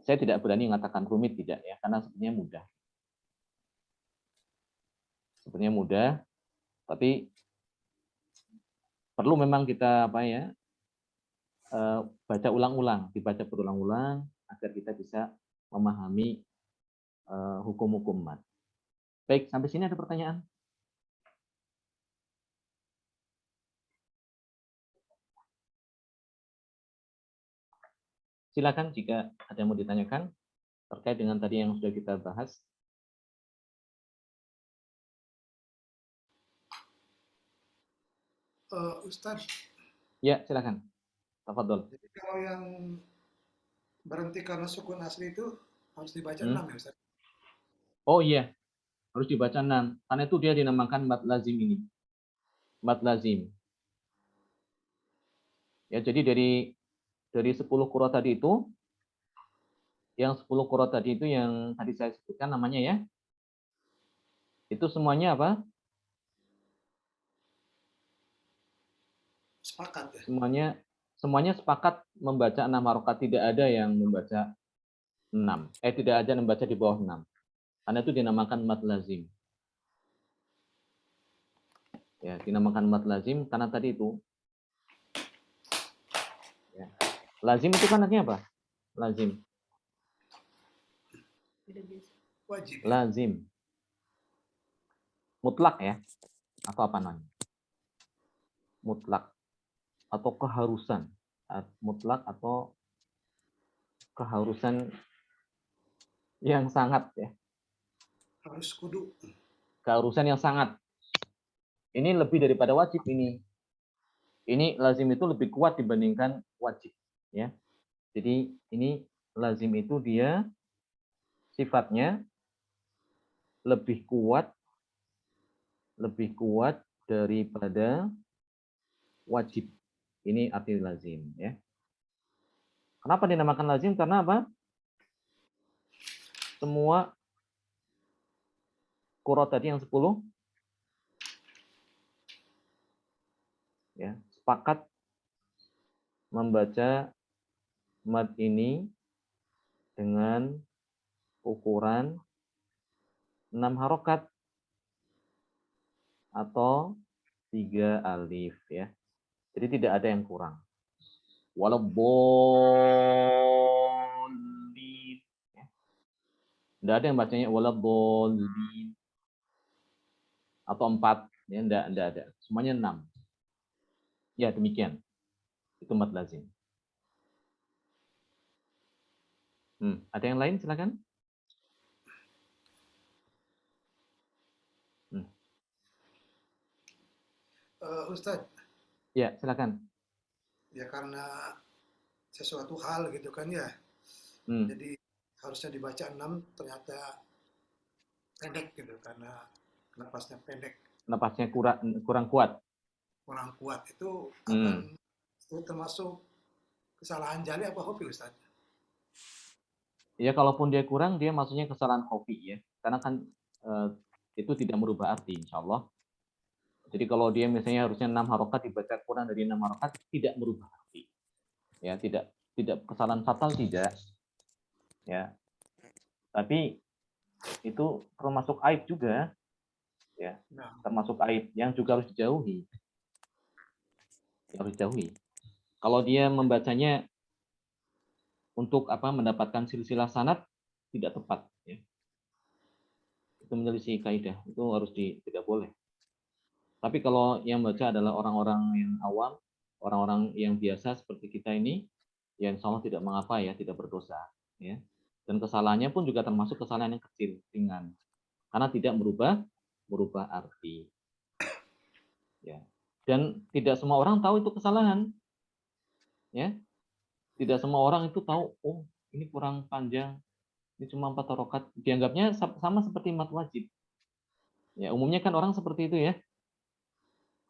B: Saya tidak berani mengatakan rumit tidak ya, karena sebenarnya mudah. Sebenarnya mudah, tapi perlu memang kita baca ulang-ulang, dibaca berulang-ulang agar kita bisa memahami hukum-hukum mad. Baik, sampai sini ada pertanyaan? Silakan jika ada yang mau ditanyakan terkait dengan tadi yang sudah kita bahas.
D: Ustaz.
B: Ya, silakan. Tafadhol.
D: Jadi kalau yang berhenti karena sukun asli itu harus dibaca 6 ya Ustaz?
B: Oh iya, harus dibaca 6. Karena itu dia dinamakan mad lazim ini. Mad lazim. Ya, jadi dari 10 qurra tadi itu, yang 10 qurra tadi itu yang tadi saya sebutkan namanya ya, itu semuanya apa?
D: Sepakat ya?
B: Semuanya sepakat membaca 6 harokat, tidak ada yang membaca 6. Tidak ada yang membaca di bawah 6. Karena itu dinamakan mad lazim. Ya, dinamakan mad lazim karena tadi itu. Ya. Lazim itu kan artinya apa? Lazim.
D: Wajib.
B: Lazim. Mutlak ya. Atau apa namanya? Mutlak. Atau keharusan. Mutlak atau keharusan yang sangat ya.
D: Harus kudu.
B: Keharusan yang sangat. Ini lebih daripada wajib ini. Ini lazim itu lebih kuat dibandingkan wajib ya. Jadi ini lazim itu dia sifatnya lebih kuat daripada wajib. Ini arti lazim ya. Kenapa dinamakan lazim? Karena apa? Semua qurra tadi yang 10 ya, sepakat membaca mad ini dengan ukuran 6 harokat atau 3 alif ya. Jadi tidak ada yang kurang. Waladdallin. Ya. Tidak ada yang bacanya waladdallin atau 4 ya, tidak ada. Semuanya 6. Ya, demikian. Itu mad lazim. Ada yang lain silakan?
D: Ustadz,
B: Ya, silakan.
D: ya karena sesuatu hal gitu kan ya,
B: Hmm.
D: jadi harusnya dibaca 6 ternyata pendek gitu karena napasnya pendek,
B: Napasnya kurang kuat.
D: kurang kuat itu akan itu termasuk kesalahan jali apa hobi Ustadz?
B: Ya, kalaupun dia kurang, dia maksudnya kesalahan hobi ya. Karena kan itu tidak merubah arti, insya Allah. Jadi kalau dia misalnya harusnya 6 harokat dibaca kurang dari 6 harokat, tidak merubah arti. Ya, tidak kesalahan fatal tidak. Ya. Tapi itu termasuk aib juga. Ya.
D: Nah,
B: Termasuk aib yang juga harus dijauhi. Harus dijauhi. Kalau dia membacanya untuk mendapatkan silsilah sanad tidak tepat ya. Itu menyelisih kaidah, itu harus tidak boleh. Tapi kalau yang baca adalah orang-orang yang awam, orang-orang yang biasa seperti kita ini, ya insya Allah tidak mengapa ya, tidak berdosa ya. Dan kesalahannya pun juga termasuk kesalahan yang kecil, ringan. Karena tidak merubah arti. Ya. Dan tidak semua orang tahu itu kesalahan. Ya. Tidak semua orang itu tahu, oh ini kurang panjang, ini cuma 4 harokat. Dianggapnya sama seperti mad wajib. Ya, umumnya kan orang seperti itu ya.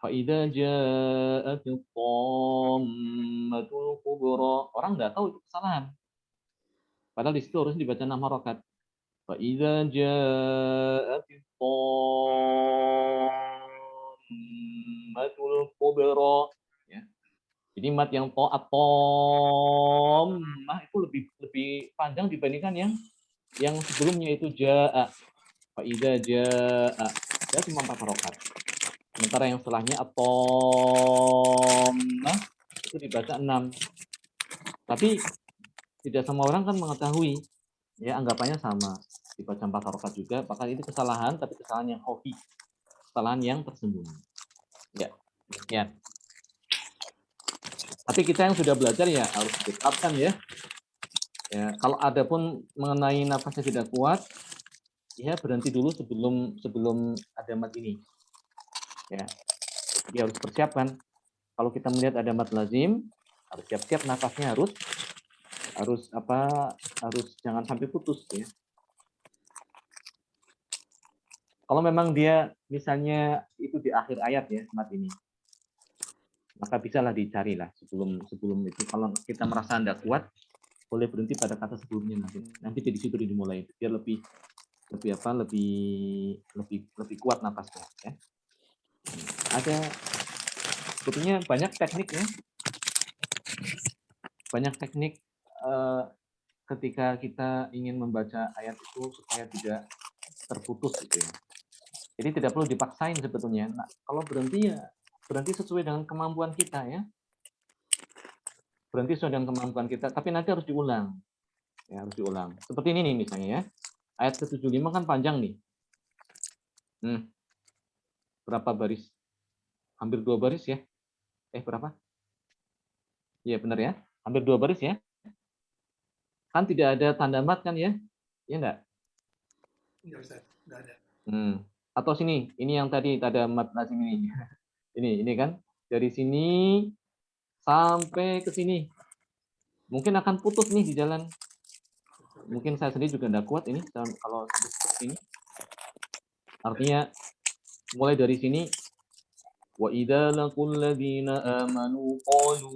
B: Fa'idha ja'atil tammatul kubra. Orang nggak tahu itu kesalahan. Padahal di situ harus dibaca 6 harokat. Fa'idha ja'atil tammatul kubra. Ya. Jadi mat yang tammah itu lebih panjang dibandingkan yang sebelumnya itu ja'a. Fa'idha ja'a. Ya cuma 4 harokat. Sementara yang setelahnya at-tammah itu dibaca 6. Tapi tidak semua orang kan mengetahui. Ya, anggapannya sama. Dibaca 4 harokat juga, bahkan itu kesalahan, tapi kesalahan yang khafi. Kesalahan yang tersembunyi. Ya, demikian. Tapi kita yang sudah belajar ya harus ditetapkan ya. Ya, kalau ada pun mengenai nafasnya tidak kuat, ya berhenti dulu sebelum ada mat ini. Ya, dia harus persiapkan. Kalau kita melihat ada mat lazim, harus siap-siap nafasnya harus jangan sampai putus ya. Kalau memang dia misalnya itu di akhir ayat ya mat ini, maka bisalah dicarilah sebelum itu. Kalau kita merasa tidak kuat, boleh berhenti pada kata sebelumnya nanti dari situ dimulai biar lebih kuat nafasnya ya. Ada sebetulnya banyak teknik ya, ketika kita ingin membaca ayat itu supaya tidak terputus gitu ya. Jadi tidak perlu dipaksain sebetulnya. Nah, kalau berhenti ya berhenti sesuai dengan kemampuan kita ya. Berhenti sesuai dengan kemampuan kita, tapi nanti harus diulang. Ya, harus diulang. Seperti ini nih misalnya ya. Ayat ke-75 kan panjang nih. Berapa baris? Hampir 2 baris ya. Berapa? Iya benar ya. Hampir 2 baris ya. Kan tidak ada tanda mat kan ya? Iya enggak?
D: enggak Ustaz, enggak ada.
B: Atau sini, ini yang tadi ada mat lazim ini. Ini kan dari sini sampai ke sini. Mungkin akan putus nih di jalan. Mungkin saya sendiri juga enggak kuat ini kalau seperti ini. Artinya mulai dari sini wa idza laqul ladzina amanu qalu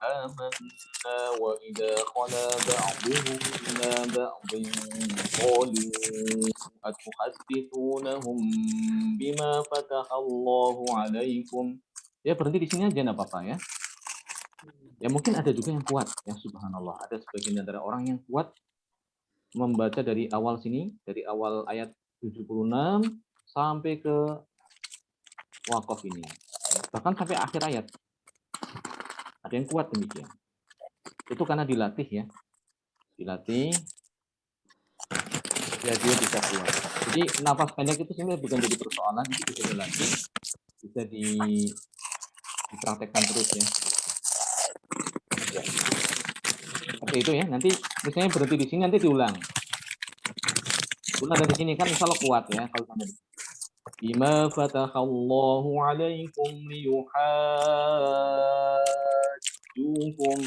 B: amanna wa idza khala ba'dhum ila ba'dhin qalu atuhaddithunahum bima fataha Allahu 'alaikum Ya berhenti di sini aja nggak apa-apa ya. Ya mungkin ada juga yang kuat ya, subhanallah. Ada sebagian antara orang yang kuat membaca dari awal sini, dari awal ayat 76 sampai ke Waqaf ini. Bahkan sampai akhir ayat. Ada yang kuat demikian. Itu karena dilatih ya. Dilatih, ya dia bisa kuat. Jadi nafas pendek itu sebenarnya bukan jadi persoalan, itu bisa dilatih, bisa dipraktekkan terus ya. Ya. Seperti itu ya. Nanti misalnya berhenti di sini, nanti diulang. Ulang dari sini kan insya Allah kuat ya. Kalau sampai bima fatahallahu alaikum liyuhajjukum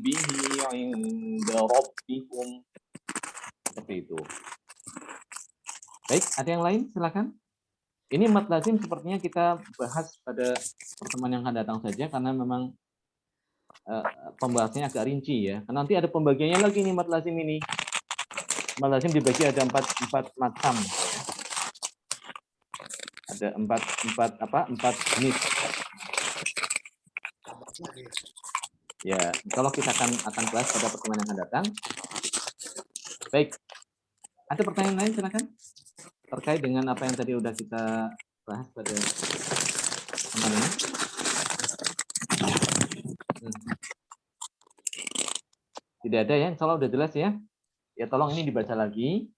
B: bihi inda rabbikum. Seperti itu. Baik, ada yang lain? Silakan. Ini mat lazim sepertinya kita bahas pada pertemuan yang akan datang saja karena memang pembahasannya agak rinci ya. Karena nanti ada pembagiannya lagi nih mat lazim ini. Mat lazim dibagi ada empat macam. Ada empat jenis. Ya, kalau kita akan bahas pada pertemuan yang akan datang. Baik. Ada pertanyaan lain silakan terkait dengan apa yang tadi udah kita bahas pada teman ini. Tidak ada ya, insya Allah udah jelas ya. Ya tolong ini dibaca lagi,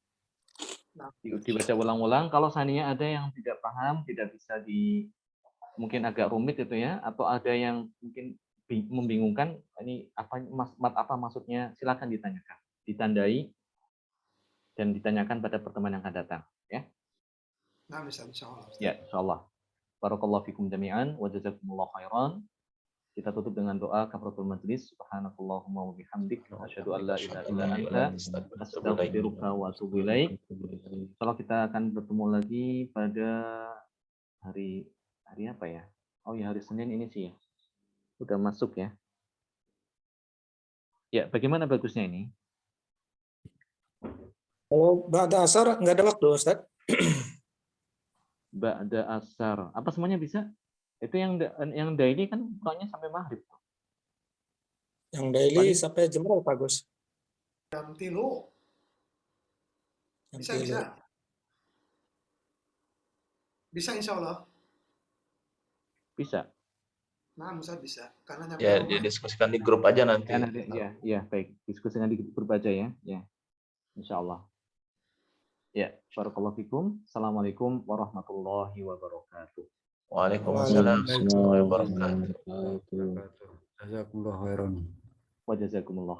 B: dibaca ulang-ulang. Kalau seandainya ada yang tidak paham, tidak bisa mungkin agak rumit itu ya, atau ada yang mungkin membingungkan, ini apa maksudnya, silakan ditanyakan, ditandai dan ditanyakan pada pertemuan yang akan datang ya.
D: Nah, bisa insyaallah.
B: Ya, insyaallah. Barakallahu fikum jami'an wa jazakumullahu khairan. Kita tutup dengan doa kafaratul majlis. Subhanakallahumma wa bihamdik asyhadu an la ilaha illa anta astaghfiruka wa atubu ilaik. Kalau kita akan bertemu lagi pada hari apa ya? Oh ya, hari Senin ini sih ya. Udah masuk ya. Ya, bagaimana bagusnya ini?
C: Kalau ba'da asar nggak ada waktu, Ustaz.
B: Ba'da asar. Apa semuanya bisa? Itu yang daily kan bukanya sampai maghrib.
C: Yang daily sampai jam berapa, Pak Gus?
D: Jam 3. Bisa. Bisa insyaallah.
B: Bisa.
D: Nah, bisa. Karena
A: Ya, didiskusikan di grup aja nanti.
B: Ya, baik. Diskusikan di grup aja ya. Ya. Insyaallah. Ya, barakallahu fikum. Assalamualaikum warahmatullahi wabarakatuh.
A: Waalaikumsalam warahmatullahi wabarakatuh.
E: Jazakumullah khairan.
B: Wa jazakumullah khairan.